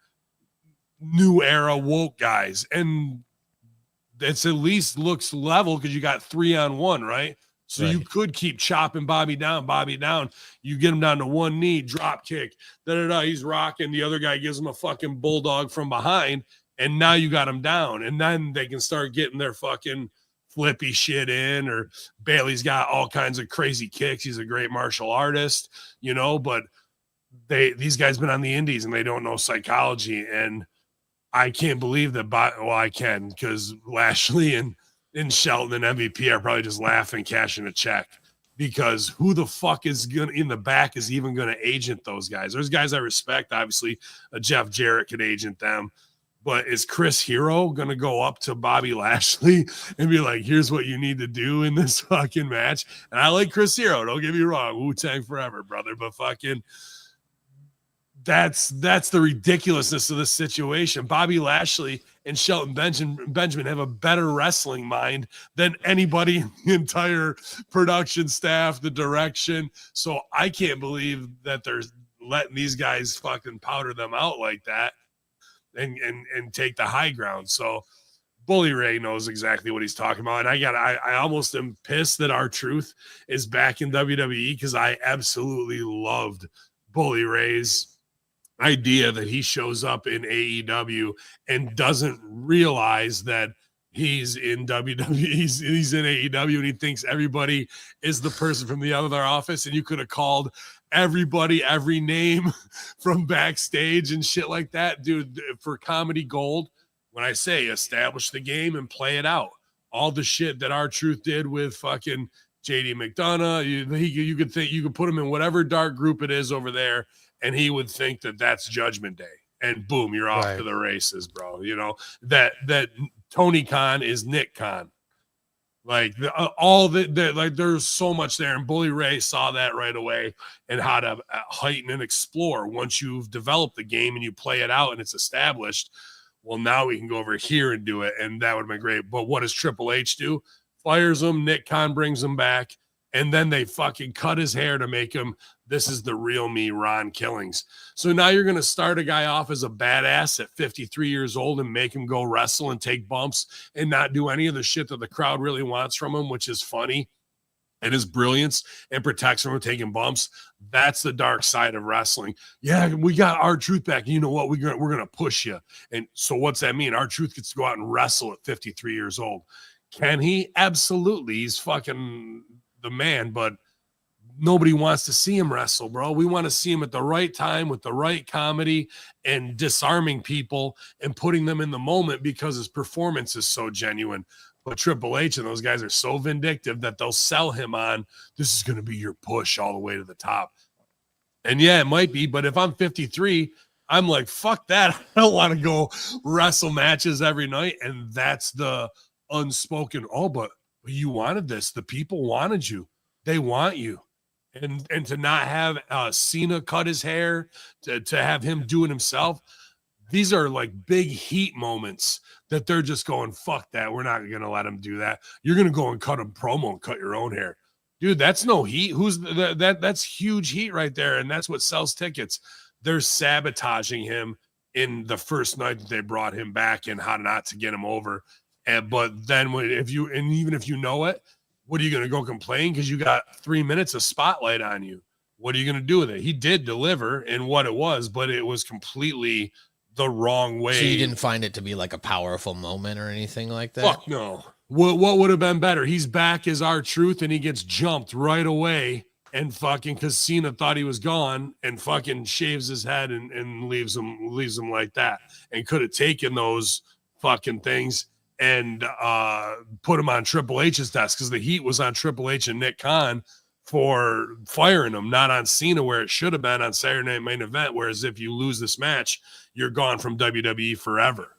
new era woke guys. And it's at least looks level because you got 3-on-1, right? So right. You could keep chopping Bobby down. You get him down to one knee, drop kick. He's rocking. The other guy gives him a fucking bulldog from behind, and now you got him down. And then they can start getting their fucking flippy shit in. Or Bailey's got all kinds of crazy kicks. He's a great martial artist, but these guys been on the indies and they don't know psychology. And I can't believe that. I can, because Lashley and Shelton and MVP are probably just laughing, cashing a check, because who the fuck is gonna in the back is even gonna agent those guys? There's guys I respect, obviously. Jeff Jarrett could agent them, but is Chris Hero gonna go up to Bobby Lashley and be like, "Here's what you need to do in this fucking match"? And I like Chris Hero, don't get me wrong, Wu-Tang forever, brother, but fucking. That's the ridiculousness of the situation. Bobby Lashley and Shelton Benjamin have a better wrestling mind than anybody in the entire production staff, the direction. So I can't believe that they're letting these guys fucking powder them out like that and take the high ground. So Bully Ray knows exactly what he's talking about. And I almost am pissed that R-Truth is back in WWE, because I absolutely loved Bully Ray's idea that he shows up in AEW and doesn't realize that he's in WWE, he's in AEW, and he thinks everybody is the person from the other office, and you could have called everybody every name from backstage and shit like that. Dude, for comedy gold, when I say establish the game and play it out, all the shit that R-Truth did with fucking JD McDonough, you could think you could put him in whatever dark group it is over there, and he would think that that's Judgment Day. and boom, you're off to Right. the races, bro. You know, that Tony Khan is Nick Khan. Like all the like, there's so much there, and Bully Ray saw that right away, and how to heighten and explore once you've developed the game and you play it out and it's established. Well, now we can go over here and do it, and that would have been great. But what does Triple H do? Fires him. Nick Khan brings him back, and then they fucking cut his hair to make him. This is the real me, Ron Killings. So now you're going to start a guy off as a badass at 53 years old and make him go wrestle and take bumps and not do any of the shit that the crowd really wants from him, which is funny and his brilliance and protects him from taking bumps. That's the dark side of wrestling. Yeah, we got R-Truth back. You know what? We're going to push you. And so what's that mean? R-Truth gets to go out and wrestle at 53 years old. Can he? Absolutely. He's fucking the man, but nobody wants to see him wrestle, bro. We want to see him at the right time with the right comedy and disarming people and putting them in the moment because his performance is so genuine. But Triple H and those guys are so vindictive that they'll sell him on, this is going to be your push all the way to the top. And yeah, it might be, but if I'm 53, I'm like, fuck that. I don't want to go wrestle matches every night. And that's the unspoken, oh, but you wanted this. The people wanted you. They want you. And to not have Cena cut his hair, to have him do it himself, these are like big heat moments that they're just going, fuck that. We're not going to let him do that. You're going to go and cut a promo and cut your own hair. Dude, that's no heat. That's huge heat right there. And that's what sells tickets. They're sabotaging him in the first night that they brought him back and how not to get him over. But then even if you know it, what are you going to go complain? Because you got 3 minutes of spotlight on you. What are you going to do with it? He did deliver in what it was, but it was completely the wrong way. So you didn't find it to be like a powerful moment or anything like that? Fuck no. What would have been better? He's back as R-Truth and he gets jumped right away and fucking because Cena thought he was gone and fucking shaves his head and leaves him like that, and could have taken those fucking things and put him on Triple H's desk because the heat was on Triple H and Nick Khan for firing him, not on Cena where it should have been on Saturday Night Main Event. Whereas if you lose this match, you're gone from WWE forever,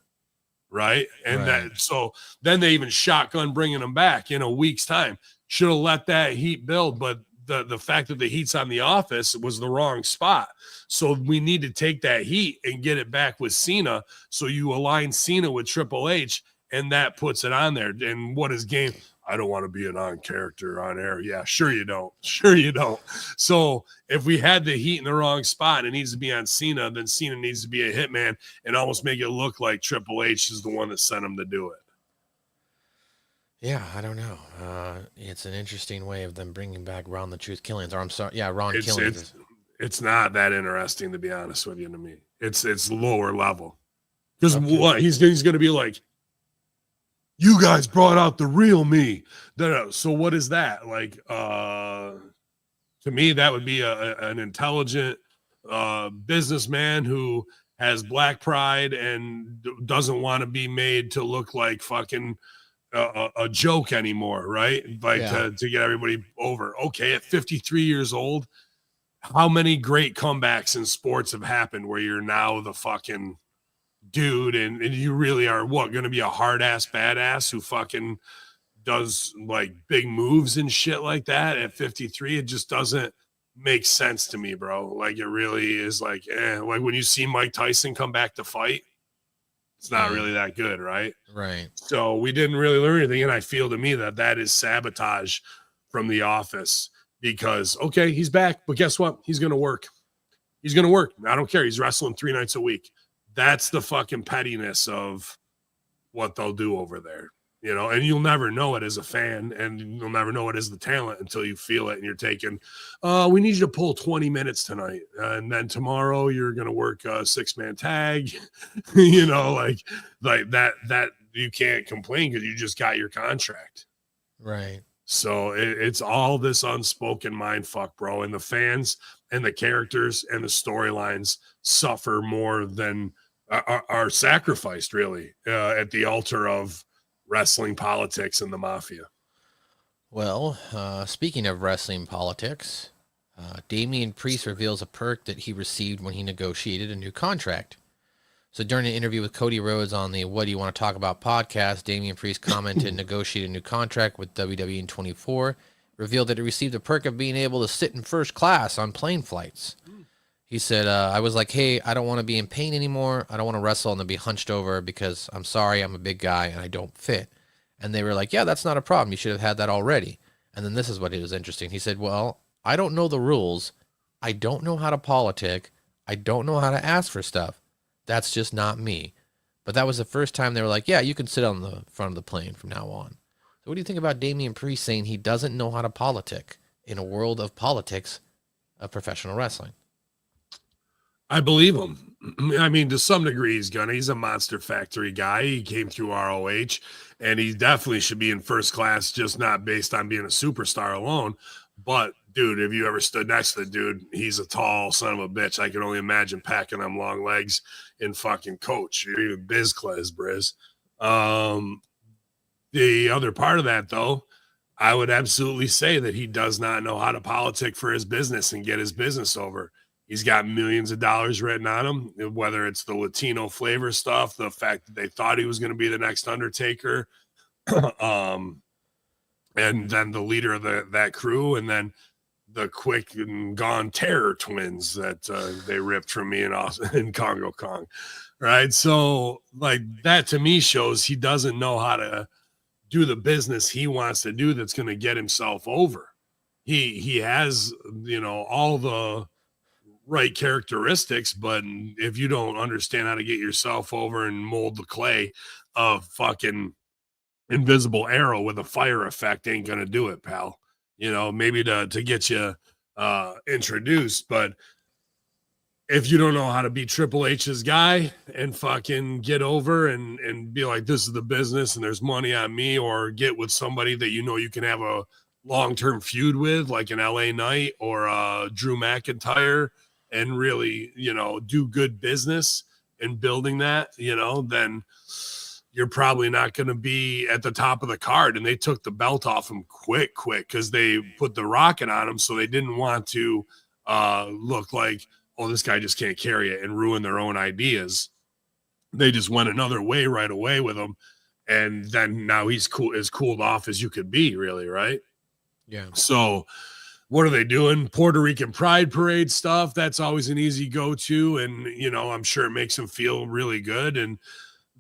right? And so then they even shotgun bringing him back in a week's time. Should have let that heat build, but the fact that the heat's on the office was the wrong spot. So we need to take that heat and get it back with Cena. So you align Cena with Triple H, and that puts it on there. And what is game? I don't want to be an on character on air. Yeah, sure you don't. Sure you don't. So if we had the heat in the wrong spot and it needs to be on Cena, then Cena needs to be a hitman and almost make it look like Triple H is the one that sent him to do it. Yeah, I don't know. It's an interesting way of them bringing back Ron the Truth Killings. Or I'm sorry, yeah, Ron Killings. It's not that interesting, to be honest with you, to me. It's lower level. Because what he's going to be like, you guys brought out the real me. So what is that? Like, to me, that would be an intelligent businessman who has black pride and doesn't want to be made to look like fucking a joke anymore, right? Like to get everybody over. Okay, at 53 years old, how many great comebacks in sports have happened where you're now the fucking dude and you really are going to be a hard ass badass who fucking does like big moves and shit like that at 53? It just doesn't make sense to me, bro. Like it really is like like when you see Mike Tyson come back to fight, it's not really that good, right? Right. So we didn't really learn anything, and I feel to me that is sabotage from the office because okay, he's back, but guess what? He's gonna work. He's gonna work. I don't care. He's wrestling 3 nights a week. That's the fucking pettiness of what they'll do over there, you know, and you'll never know it as a fan and you'll never know it as the talent until you feel it and you're taking, we need you to pull 20 minutes tonight. And then tomorrow you're going to work a 6-man tag, you know, like that you can't complain because you just got your contract. Right. So it's all this unspoken mind fuck, bro. And the fans and the characters and the storylines suffer more than are sacrificed really at the altar of wrestling politics and the mafia. Well, speaking of wrestling politics, Damian Priest reveals a perk that he received when he negotiated a new contract. So during an interview with Cody Rhodes on the What Do You Want to Talk About podcast, Damian Priest commented negotiated a new contract with WWE in 24, revealed that he received a perk of being able to sit in first class on plane flights. He said, I was like, hey, I don't want to be in pain anymore. I don't want to wrestle and then be hunched over because I'm sorry, I'm a big guy and I don't fit. And they were like, yeah, that's not a problem. You should have had that already. And then this is what was interesting. He said, well, I don't know the rules. I don't know how to politic. I don't know how to ask for stuff. That's just not me. But that was the first time they were like, yeah, you can sit on the front of the plane from now on. So what do you think about Damian Priest saying he doesn't know how to politic in a world of politics of professional wrestling? I believe him. I mean, to some degree, he's a Monster Factory guy. He came through ROH, and he definitely should be in first class, just not based on being a superstar alone. But, dude, if you ever stood next to the dude, he's a tall son of a bitch. I can only imagine packing them long legs in fucking Coach, or even Bizclaz, Briz. The other part of that, though, I would absolutely say that he does not know how to politic for his business and get his business over. He's got millions of dollars written on him, whether it's the Latino flavor stuff, the fact that they thought he was going to be the next Undertaker, and then the leader of that crew, and then the quick and gone Terror twins that they ripped from me in Congo Kong, right? So, like, that to me shows he doesn't know how to do the business he wants to do that's going to get himself over. He has, all the right characteristics, but if you don't understand how to get yourself over and mold the clay, of fucking invisible arrow with a fire effect ain't gonna do it, pal. Maybe to get you introduced, but if you don't know how to be Triple H's guy and fucking get over and be like, this is the business and there's money on me, or get with somebody that you can have a long-term feud with, like an LA Knight or Drew McIntyre, and really, do good business in building that, then you're probably not going to be at the top of the card. And they took the belt off him quick, because they put the rocket on him. So they didn't want to look like, oh, this guy just can't carry it and ruin their own ideas. They just went another way right away with him. And then now he's as cooled off as you could be, really, right? Yeah. So what are they doing? Puerto Rican Pride Parade stuff. That's always an easy go-to. And, I'm sure it makes him feel really good. And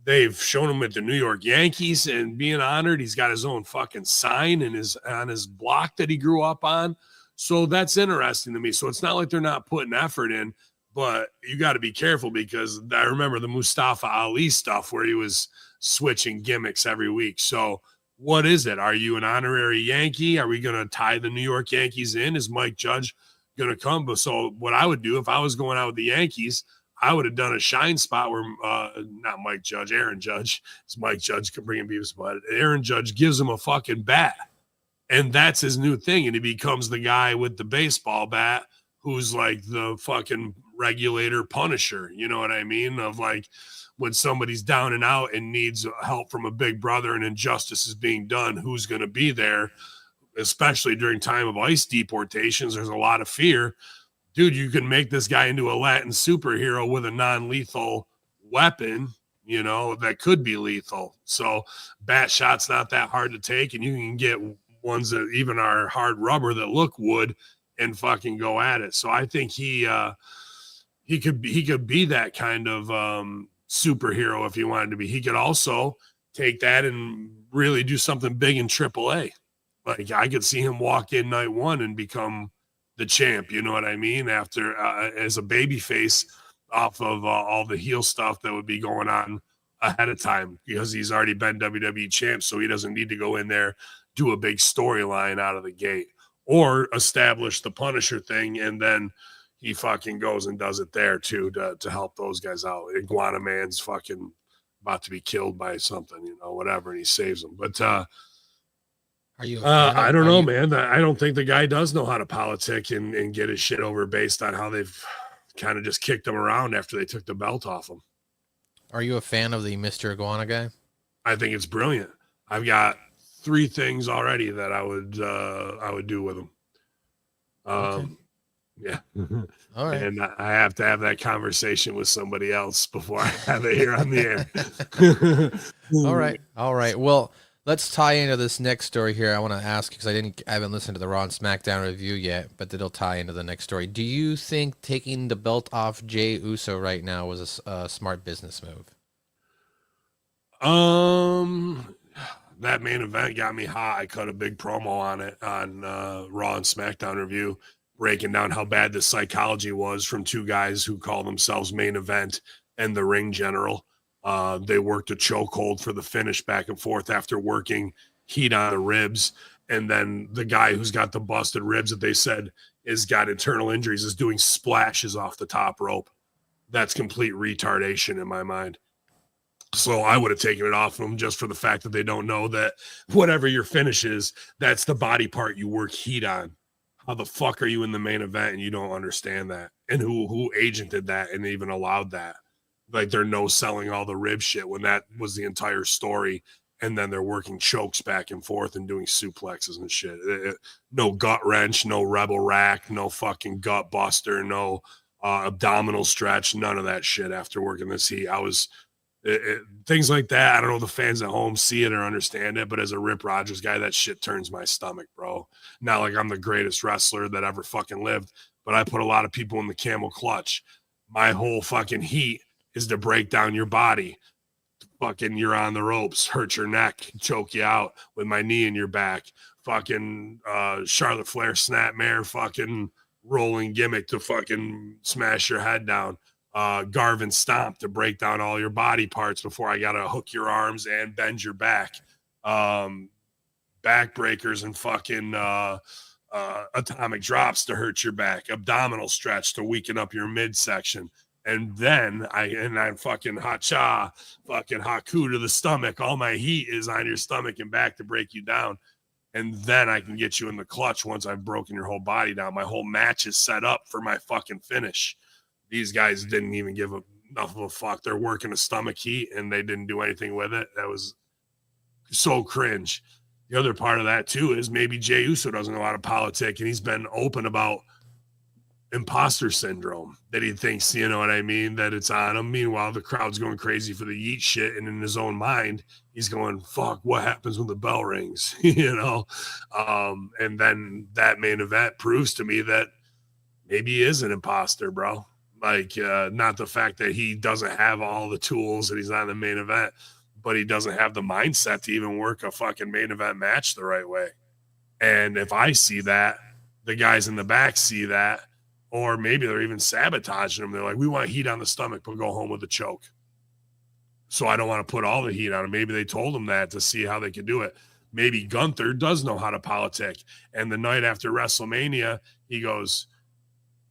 they've shown him at the New York Yankees and being honored. He's got his own fucking sign on his block that he grew up on. So that's interesting to me. So it's not like they're not putting effort in, but you got to be careful, because I remember the Mustafa Ali stuff where he was switching gimmicks every week. So what is it? Are you an honorary Yankee? Are we going to tie the New York Yankees in? Is Mike Judge going to come? But so what I would do if I was going out with the Yankees, I would have done a shine spot where not Mike Judge, Aaron Judge. It's Mike Judge bringing Beavis, but Aaron Judge gives him a fucking bat. And that's his new thing. And he becomes the guy with the baseball bat who's like the fucking regulator punisher. You know what I mean? Of like, when somebody's down and out and needs help from a big brother and injustice is being done, who's going to be there? Especially during time of ICE deportations, there's a lot of fear. Dude, you can make this guy into a Latin superhero with a non-lethal weapon, that could be lethal. So bat shot's not that hard to take, and you can get ones that even are hard rubber that look wood and fucking go at it. So I think he could be that kind of superhero if he wanted to be. He could also take that and really do something big in AAA. Like, I could see him walk in night one and become the champ, you know what I mean? After as a baby face off of all the heel stuff that would be going on ahead of time, because he's already been WWE champ. So he doesn't need to go in there, do a big storyline out of the gate, or establish the Punisher thing. And then he fucking goes and does it there too, to help those guys out. Iguana Man's fucking about to be killed by something, whatever. And he saves them. But, Are you? I don't know, man. I don't think the guy does know how to politic and get his shit over based on how they've kind of just kicked him around after they took the belt off him. Are you a fan of the Mr. Iguana guy? I think it's brilliant. I've got 3 things already that I would do with him. Okay. Yeah. All right. And I have to have that conversation with somebody else before I have it here on the air. All right. All right. Well, let's tie into this next story here. I want to ask because I haven't listened to the Raw and SmackDown review yet, but it'll tie into the next story. Do you think taking the belt off Jey Uso right now was a smart business move? That main event got me hot. I cut a big promo on it on Raw and SmackDown review, breaking down how bad the psychology was from two guys who call themselves Main Event and the Ring General. They worked a chokehold for the finish back and forth after working heat on the ribs. And then the guy who's got the busted ribs that they said is got internal injuries is doing splashes off the top rope. That's complete retardation in my mind. So I would have taken it off them just for the fact that they don't know that whatever your finish is, that's the body part you work heat on. How the fuck are you in the main event and you don't understand that? And who agented that and even allowed that? Like they're no selling all the rib shit when that was the entire story. And then they're working chokes back and forth and doing suplexes and shit. No gut wrench, no rebel rack, no fucking gut buster, no abdominal stretch, none of that shit after working this heat. Things like that. I don't know if the fans at home see it or understand it, but as a Rip Rogers guy, that shit turns my stomach, bro. Not like I'm the greatest wrestler that ever fucking lived, but I put a lot of people in the camel clutch. My whole fucking heat is to break down your body. Fucking you're on the ropes, hurt your neck, choke you out with my knee in your back. Fucking Charlotte Flair snapmare, fucking rolling gimmick to fucking smash your head down. Garvin stomp to break down all your body parts before I gotta hook your arms and bend your back. Back breakers and fucking atomic drops to hurt your back. Abdominal stretch to weaken up your midsection. And then I fucking hacha, fucking haku to the stomach. All my heat is on your stomach and back to break you down. And then I can get you in the clutch once I've broken your whole body down. My whole match is set up for my fucking finish. These guys didn't even give enough of a fuck. They're working a stomach heat and they didn't do anything with it. That was so cringe. The other part of that too is maybe Jey Uso doesn't know how to politic and he's been open about imposter syndrome that he thinks, you know what I mean, that it's on him. Meanwhile, the crowd's going crazy for the yeet shit. And in his own mind, he's going, fuck, what happens when the bell rings? You know? And then that main event proves to me that maybe he is an imposter, bro. Like, not the fact that he doesn't have all the tools and he's not in the main event, but he doesn't have the mindset to even work a fucking main event match the right way. And if I see that, the guys in the back see that, or maybe they're even sabotaging him. They're like, we want heat on the stomach, but go home with a choke. So I don't want to put all the heat on him. Maybe they told him that to see how they could do it. Maybe Gunther does know how to politic. And the night after WrestleMania, he goes,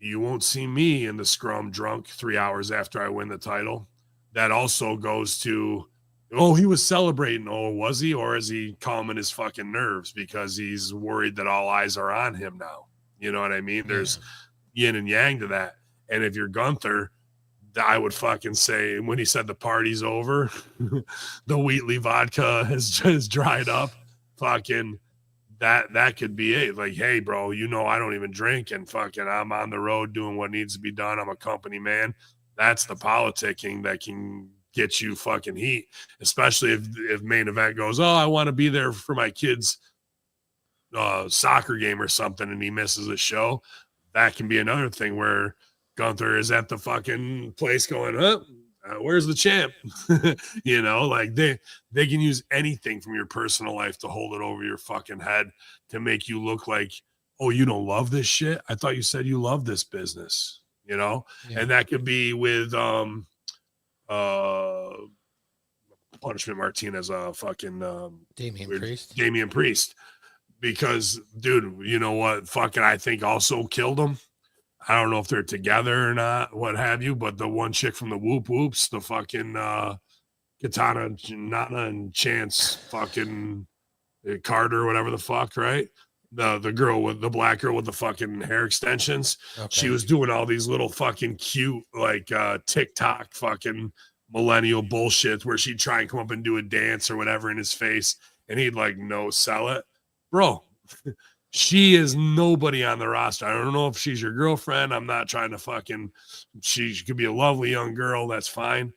you won't see me in the scrum drunk 3 hours after I win the title. That also goes to, oh, he was celebrating. Oh, was he? Or is he calming his fucking nerves because he's worried that all eyes are on him now? You know what I mean? There's yin and yang to that. And if you're Gunther, I would fucking say when he said the party's over, the Wheatley vodka has just dried up, fucking that could be it. Like, hey, bro, you know I don't even drink and fucking I'm on the road doing what needs to be done. I'm a company man. That's the politicking that can get you fucking heat, especially if main event goes, oh, I want to be there for my kids' soccer game or something, and he misses a show. That can be another thing where Gunther is at the fucking place going, where's the champ? You know, like they can use anything from your personal life to hold it over your fucking head to make you look like, oh, you don't love this shit? I thought you said you love this business, you know? Yeah. And that could be with Punishment Martinez, fucking Damian Priest. Because, dude, you know what fucking I think also killed him? I don't know if they're together or not, what have you, but the one chick from the Whoop Whoops, the fucking Katana, Nana, and Chance fucking Carter, whatever the fuck, right? The girl with the black girl with the fucking hair extensions. Okay. She was doing all these little fucking cute, like TikTok fucking millennial bullshit where she'd try and come up and do a dance or whatever in his face, and he'd like no sell it. Bro, She is nobody on the roster. I don't know if she's your girlfriend. I'm not trying to fucking, she could be a lovely young girl. That's fine.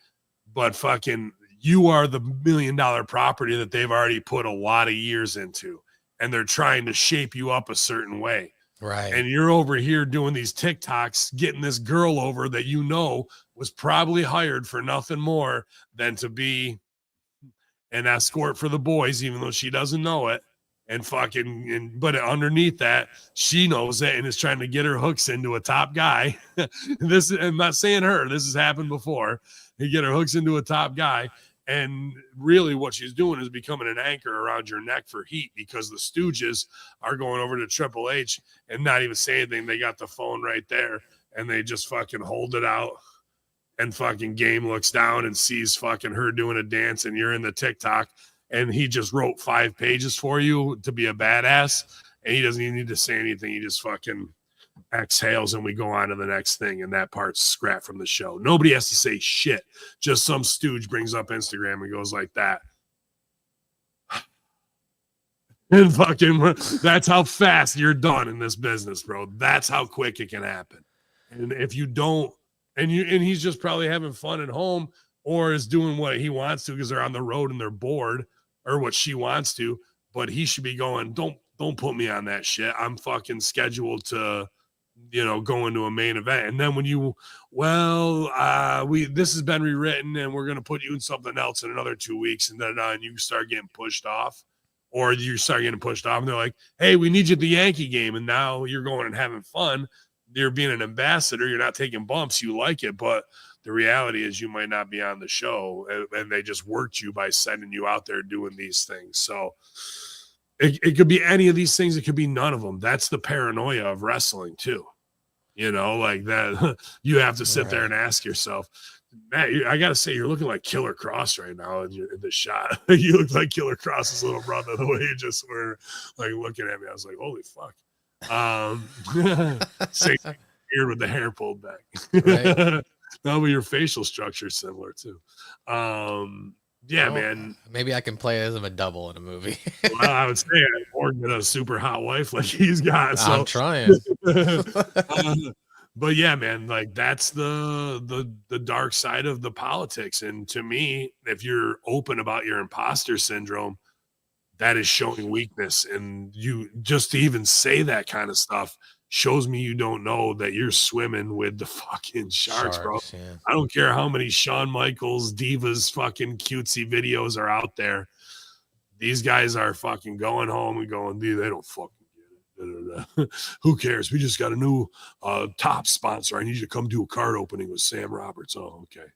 But fucking, you are the $1 million property that they've already put a lot of years into. And they're trying to shape you up a certain way. Right. And you're over here doing these TikToks, getting this girl over that you know was probably hired for nothing more than to be an escort for the boys, even though she doesn't know it. And fucking, but underneath that, she knows it and is trying to get her hooks into a top guy. I'm not saying her, this has happened before. You get her hooks into a top guy. And really what she's doing is becoming an anchor around your neck for heat, because the Stooges are going over to Triple H and not even saying anything. They got the phone right there and they just fucking hold it out. And fucking Game looks down and sees fucking her doing a dance, and you're in the TikTok, and he just wrote 5 pages for you to be a badass, and he doesn't even need to say anything. He just fucking exhales, and we go on to the next thing, and that part's scrapped from the show. Nobody has to say shit. Just some stooge brings up Instagram and goes like that. And fucking, that's how fast you're done in this business, bro. That's how quick it can happen. And if you don't, and he's just probably having fun at home, or is doing what he wants to because they're on the road and they're bored, or what she wants to, but he should be going, don't put me on that shit. I'm fucking scheduled to, go into a main event. And then when this has been rewritten and we're going to put you in something else in another 2 weeks, and then you start getting pushed off, or you start getting pushed off and they're like, hey, we need you at the Yankee game. And now you're going and having fun. You're being an ambassador. You're not taking bumps. You like it, but the reality is you might not be on the show, and they just worked you by sending you out there doing these things. So it could be any of these things. It could be none of them. That's the paranoia of wrestling too. Like that, you have to sit there and ask yourself, Matt, I got to say, you're looking like Killer Cross right now in the shot. You look like Killer Cross's little brother, the way you just were like looking at me. I was like, holy fuck. Same beard with the hair pulled back. Right. No, but your facial structure is similar too. Man. Maybe I can play as a double in a movie. Well, I would say or get a super hot wife like he's got. So. I'm trying. But yeah, man, like that's the dark side of the politics. And to me, if you're open about your imposter syndrome, that is showing weakness. And you just to even say that kind of stuff shows me you don't know that you're swimming with the fucking sharks, bro. Yeah. I don't care how many Shawn Michaels, Divas, fucking cutesy videos are out there. These guys are fucking going home and going, dude, they don't fucking get it. Who cares? We just got a new top sponsor. I need you to come do a card opening with Sam Roberts. Oh, okay.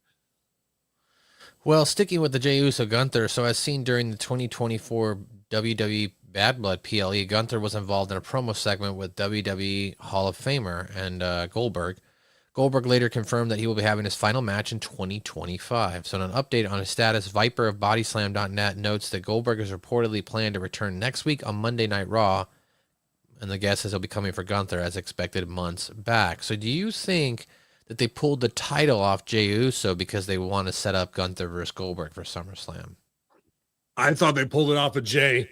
Well, sticking with the Jey Uso Gunther, so as seen during the 2024 WWE Bad Blood PLE, Gunther was involved in a promo segment with WWE Hall of Famer and Goldberg. Goldberg later confirmed that he will be having his final match in 2025. So in an update on his status, Viper of Bodyslam.net notes that Goldberg is reportedly planned to return next week on Monday Night Raw, and the guess is he'll be coming for Gunther as expected months back. So do you think that they pulled the title off Jey Uso because they want to set up Gunther versus Goldberg for SummerSlam? I thought they pulled it off of Jey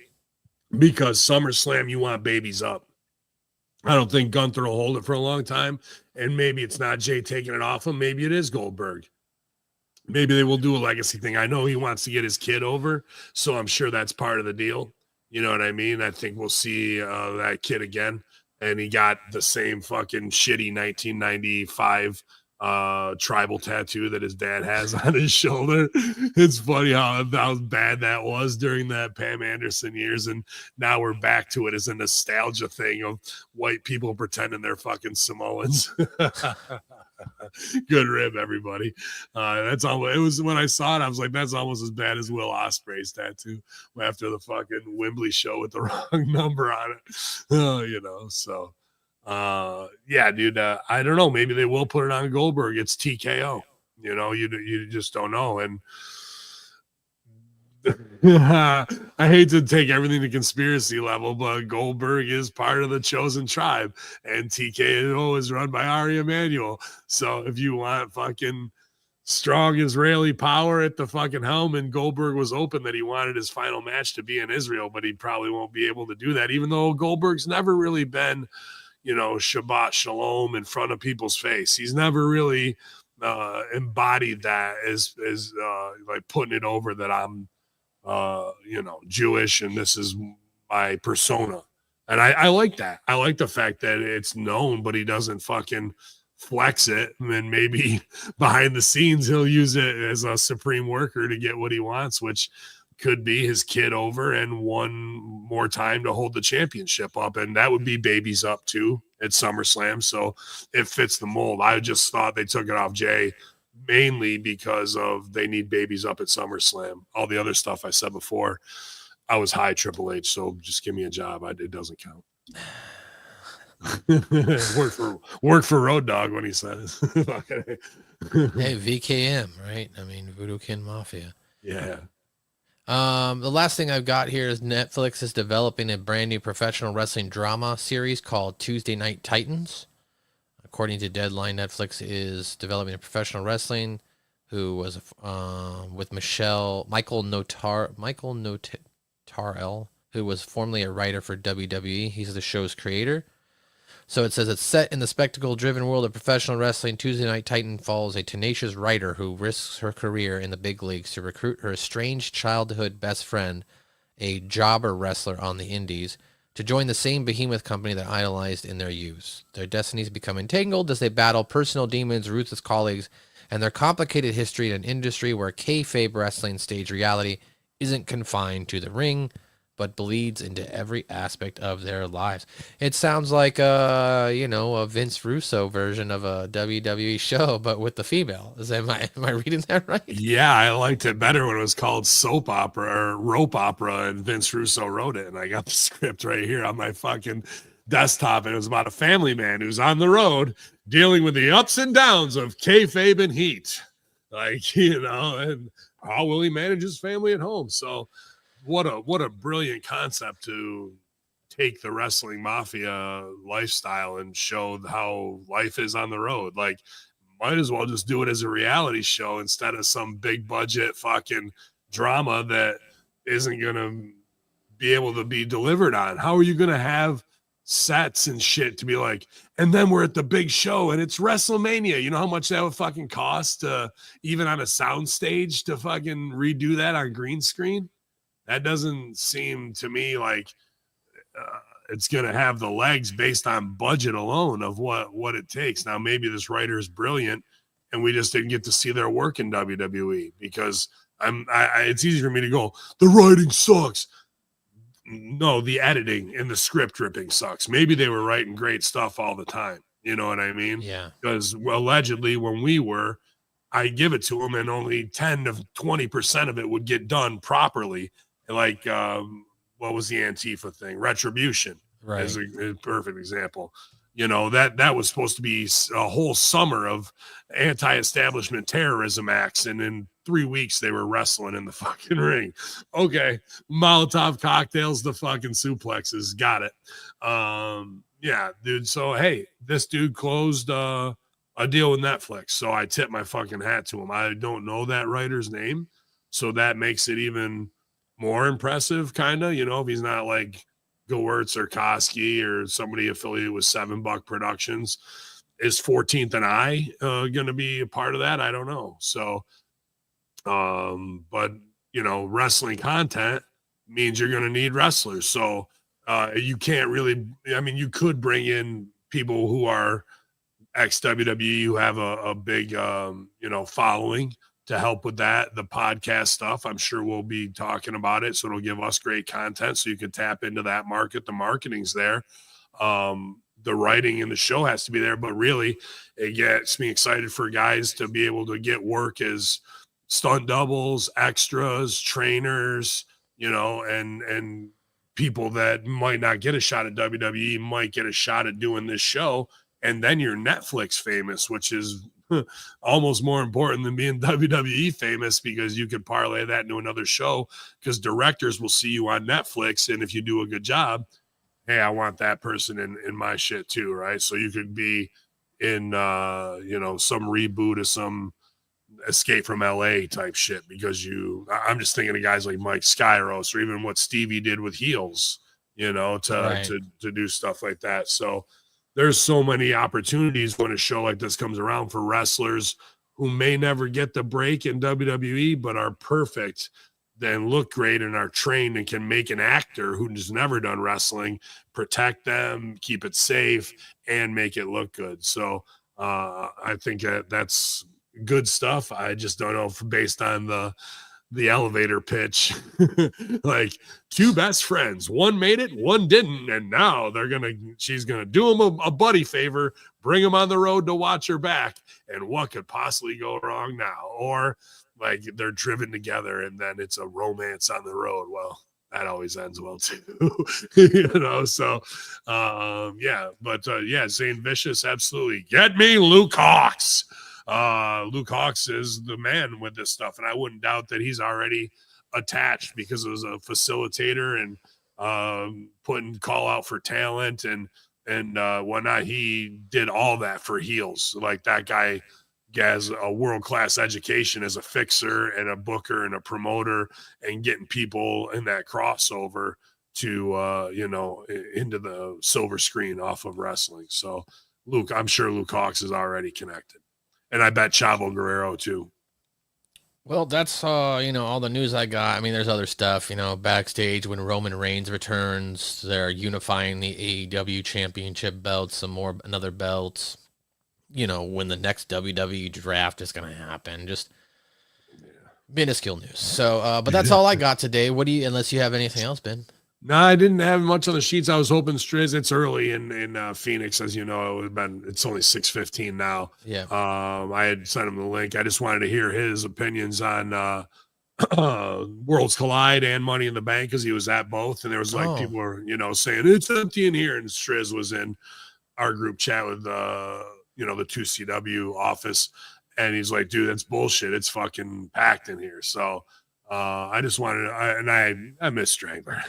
because SummerSlam, you want babies up. I don't think Gunther will hold it for a long time, and maybe it's not Jey taking it off him. Maybe it is Goldberg. Maybe they will do a legacy thing. I know he wants to get his kid over, so I'm sure that's part of the deal. You know what I mean? I think we'll see that kid again. And he got the same fucking shitty 1995 tribal tattoo that his dad has on his shoulder. It's funny how bad that was during that Pam Anderson years. And now we're back to it as a nostalgia thing of white people pretending they're fucking Samoans. Good rib, everybody. That's all. It was when I saw it, I was like, that's almost as bad as Will Ospreay's tattoo after the fucking Wembley show with the wrong number on it. So yeah, dude. I don't know. Maybe they will put it on Goldberg. It's TKO. You just don't know. And I hate to take everything to conspiracy level, but Goldberg is part of the chosen tribe, and TKO is run by Ari Emanuel. So if you want fucking strong Israeli power at the fucking helm, and Goldberg was open that he wanted his final match to be in Israel, but he probably won't be able to do that, even though Goldberg's never really been, Shabbat Shalom in front of people's face. He's never really embodied that as like putting it over that I'm, Jewish and this is my persona. And I like that. I like the fact that it's known, but he doesn't fucking flex it. And maybe behind the scenes, he'll use it as a supreme worker to get what he wants, which could be his kid over and one more time to hold the championship up. And that would be Babies Up too at SummerSlam. So it fits the mold. I just thought they took it off Jay mainly because of they need Babies Up at SummerSlam. All the other stuff I said before, I was high Triple H, so just give me a job. It doesn't count. work for Road Dogg when he says. Hey, VKM, right? I mean, Voodoo Kin Mafia. Yeah. The last thing I've got here is Netflix is developing a brand new professional wrestling drama series called Tuesday Night Titans. According to Deadline, Netflix is developing a professional wrestling who was with Michael Notarel, who was formerly a writer for WWE. He's the show's creator. So it says it's set in the spectacle-driven world of professional wrestling. Tuesday Night Titan follows a tenacious writer who risks her career in the big leagues to recruit her estranged childhood best friend, a jobber wrestler on the indies, to join the same behemoth company that idolized in their youth. Their destinies become entangled as they battle personal demons, ruthless colleagues, and their complicated history in an industry where kayfabe wrestling stage reality isn't confined to the ring, but bleeds into every aspect of their lives. It sounds like a Vince Russo version of a WWE show, but with the female. Am I reading that right? Yeah, I liked it better when it was called soap opera or rope opera, and Vince Russo wrote it. And I got the script right here on my fucking desktop, and it was about a family man who's on the road dealing with the ups and downs of kayfabe and heat, and how will he manage his family at home? So. What a brilliant concept to take the wrestling mafia lifestyle and show how life is on the road. Like, might as well just do it as a reality show instead of some big budget fucking drama that isn't going to be able to be delivered on. How are you going to have sets and shit to be like, and then we're at the big show and it's WrestleMania? You know how much that would fucking cost even on a sound stage to fucking redo that on green screen? That doesn't seem to me like it's going to have the legs based on budget alone of what it takes. Now, maybe this writer is brilliant and we just didn't get to see their work in WWE because it's easy for me to go, the writing sucks. No, the editing and the script ripping sucks. Maybe they were writing great stuff all the time. You know what I mean? Yeah. Because allegedly when we were, I give it to them and only 10 to 20% of it would get done properly. Like, what was the Antifa thing? Retribution, right? Is a perfect example. That was supposed to be a whole summer of anti-establishment terrorism acts, and in 3 weeks they were wrestling in the fucking ring. Okay, Molotov cocktails, the fucking suplexes, got it. Yeah, dude. So hey, this dude closed a deal with Netflix, so I tip my fucking hat to him. I don't know that writer's name, so that makes it even more impressive, kind of, if he's not like Gewurz or Koski or somebody affiliated with $7 Productions. Is 14th and I going to be a part of that? I don't know. So, but wrestling content means you're going to need wrestlers. So you can't really, you could bring in people who are ex-WWE who have a big, following to help with that. The podcast stuff, I'm sure we'll be talking about it. So it'll give us great content so you can tap into that market. The marketing's there. The writing in the show has to be there, but really it gets me excited for guys to be able to get work as stunt doubles, extras, trainers, and people that might not get a shot at WWE might get a shot at doing this show. And then you're Netflix famous, which is almost more important than being WWE famous, because you could parlay that into another show, because directors will see you on Netflix. And if you do a good job, hey, I want that person in my shit too. Right. So you could be in, some reboot of some Escape from LA type shit, because I'm just thinking of guys like Mike Skyros, or even what Stevie did with Heels, to do stuff like that. So there's so many opportunities when a show like this comes around for wrestlers who may never get the break in WWE, but are perfect, then look great and are trained and can make an actor who's never done wrestling, protect them, keep it safe, and make it look good. So I think that's good stuff. I just don't know if, based on the elevator pitch, like two best friends, one made it, one didn't, and now she's gonna do him a buddy favor, bring him on the road to watch her back, and what could possibly go wrong now? Or like they're driven together and then it's a romance on the road. Well, that always ends well too. So Zane Vicious, absolutely. Get me Luke Hawx. Luke Hawx is the man with this stuff, and I wouldn't doubt that he's already attached, because it was a facilitator and putting call out for talent and whatnot. He did all that for Heels. Like, that guy has a world-class education as a fixer and a booker and a promoter, and getting people in that crossover to into the silver screen off of wrestling. So I'm sure Luke Hawx is already connected. And I bet Chavo Guerrero too. Well, that's all the news I got. I mean, there's other stuff, backstage when Roman Reigns returns, they're unifying the AEW championship belts, another belt, when the next WWE draft is going to happen. Just minuscule news. So, but that's all I got today. Unless you have anything else, Ben? No, I didn't have much on the sheets. I was hoping Striz. It's early in Phoenix, as you know. It's only 6:15 now. Yeah. I had sent him the link. I just wanted to hear his opinions on Worlds Collide and Money in the Bank, because he was at both, and there was people were saying it's empty in here, and Striz was in our group chat with the 2CW office, and he's like, dude, that's bullshit. It's fucking packed in here. So. I just wanted to, I miss Strangler.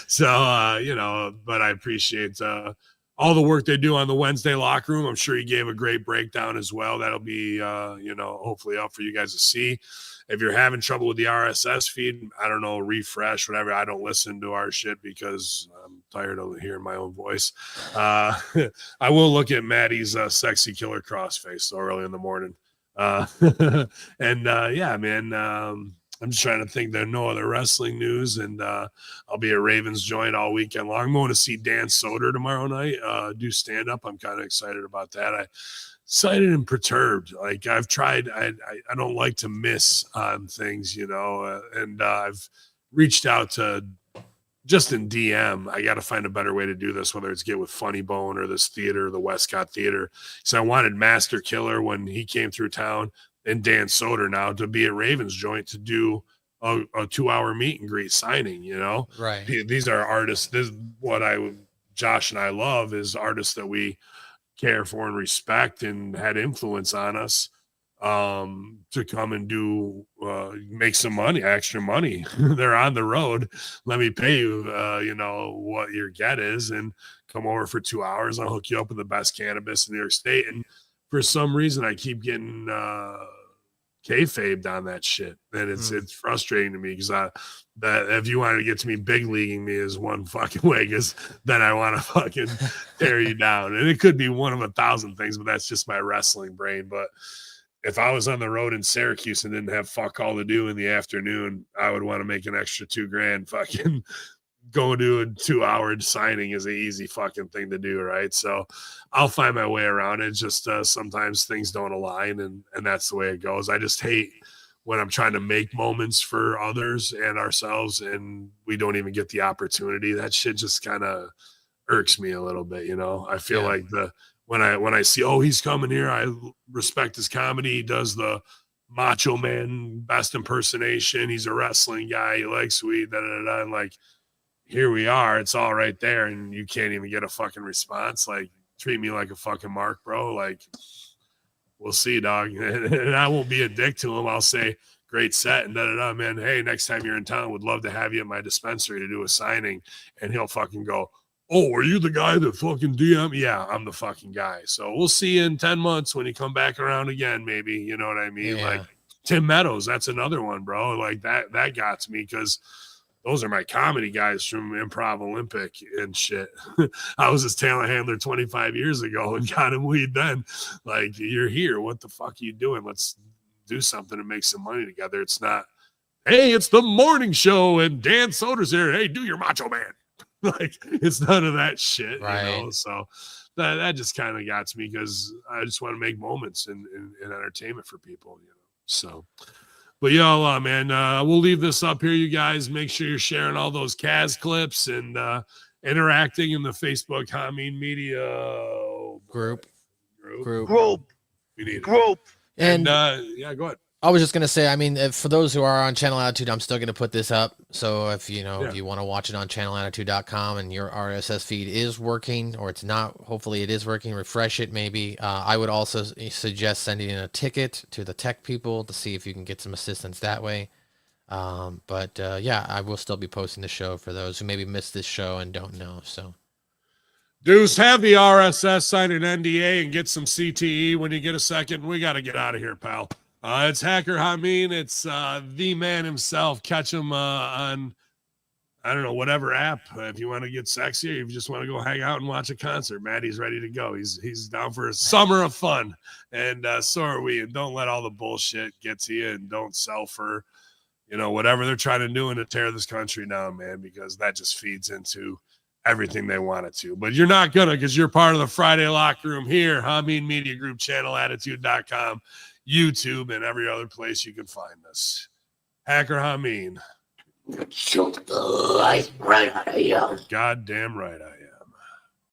So, but I appreciate all the work they do on the Wednesday locker room. I'm sure he gave a great breakdown as well. That'll be, hopefully up for you guys to see. If you're having trouble with the RSS feed, I don't know, refresh, whatever. I don't listen to our shit because I'm tired of hearing my own voice. I will look at Maddie's sexy killer crossface so early in the morning. Man, I'm just trying to think. There are no other wrestling news, and I'll be at Ravens Joint all weekend long. I'm going to see Dan Soder tomorrow night do stand up. I'm kind of excited about that. I excited and perturbed. Like, I've tried. I don't like to miss on things, and I've reached out to just in DM. I got to find a better way to do this, whether it's get with Funny Bone or this theater, the Westcott Theater. So I wanted Master Killer when he came through town, and Dan Soder now to be at Ravens Joint to do a 2-hour meet and greet signing, Right. These are artists. This is what Josh and I love, is artists that we care for and respect and had influence on us, to come and do, make some money, extra money. They're on the road. Let me pay you, what your get is, and come over for 2 hours. I'll hook you up with the best cannabis in New York State. And for some reason, I keep getting kayfabed on that shit, and it's frustrating to me, because that if you wanted to get to me, big leaguing me is one fucking way, because then I want to fucking tear you down, and it could be one of 1,000 things, but that's just my wrestling brain. But if I was on the road in Syracuse and didn't have fuck all to do in the afternoon, I would want to make an extra $2,000. Fucking go do a 2-hour signing is an easy fucking thing to do, right? So I'll find my way around it. It's just sometimes things don't align, and that's the way it goes. I just hate when I'm trying to make moments for others and ourselves, and we don't even get the opportunity. That shit just kind of irks me a little bit, I feel like when I see, he's coming here, I respect his comedy. He does the Macho Man best impersonation. He's a wrestling guy. He likes weed. And like, here we are. It's all right there, and you can't even get a fucking response. Like, treat me like a fucking mark, bro. Like, we'll see, dog. And I won't be a dick to him. I'll say, great set, and man. Hey, next time you're in town, would love to have you at my dispensary to do a signing. And he'll fucking go, oh, are you the guy that fucking DM? Yeah, I'm the fucking guy. So we'll see you in 10 months when you come back around again, maybe. You know what I mean? Yeah. Like, Tim Meadows, that's another one, bro. Like that got to me because those are my comedy guys from Improv Olympic and shit. I was his talent handler 25 years ago and got him weed then. Like, you're here. What the fuck are you doing? Let's do something and make some money together. It's not, hey, it's the morning show and Dan Soder's here. Hey, do your Macho Man. Like, it's none of that shit, Right. you know? So that just kind of got to me because I just want to make moments in entertainment for people, you know? So, but y'all, man, we'll leave this up here, you guys. Make sure you're sharing all those Kaz clips and interacting in the Facebook Hameen Media Group. We need it. Group. And yeah, go ahead. I was just gonna say, I mean, for those who are on Channel Attitude, I'm still gonna put this up. So if you know, if you want to watch it on channelattitude.com and your RSS feed is working, or it's not, hopefully it is working, refresh it maybe. I would also suggest sending in a ticket to the tech people to see if you can get some assistance that way. But yeah, I will still be posting the show for those who maybe missed this show and don't know. So Deuce, have the RSS, sign an NDA, and get some CTE when you get a second. We got to get out of here, pal. It's Hacker Hameen. It's the man himself. Catch him on, I don't know, whatever app. If you want to get sexy or if you just want to go hang out and watch a concert, Maddie's ready to go. He's down for a summer of fun. And so are we. And don't let all the bullshit get to you, and don't sell for, you know, whatever they're trying to do and to tear this country down, man, because that just feeds into everything they want it to. But you're not gonna, because you're part of the Friday locker room here. Hameen Media Group, channelattitude.com, YouTube, and every other place you can find us. Hacker Hameen. Choke the life right out of you. Goddamn right I am.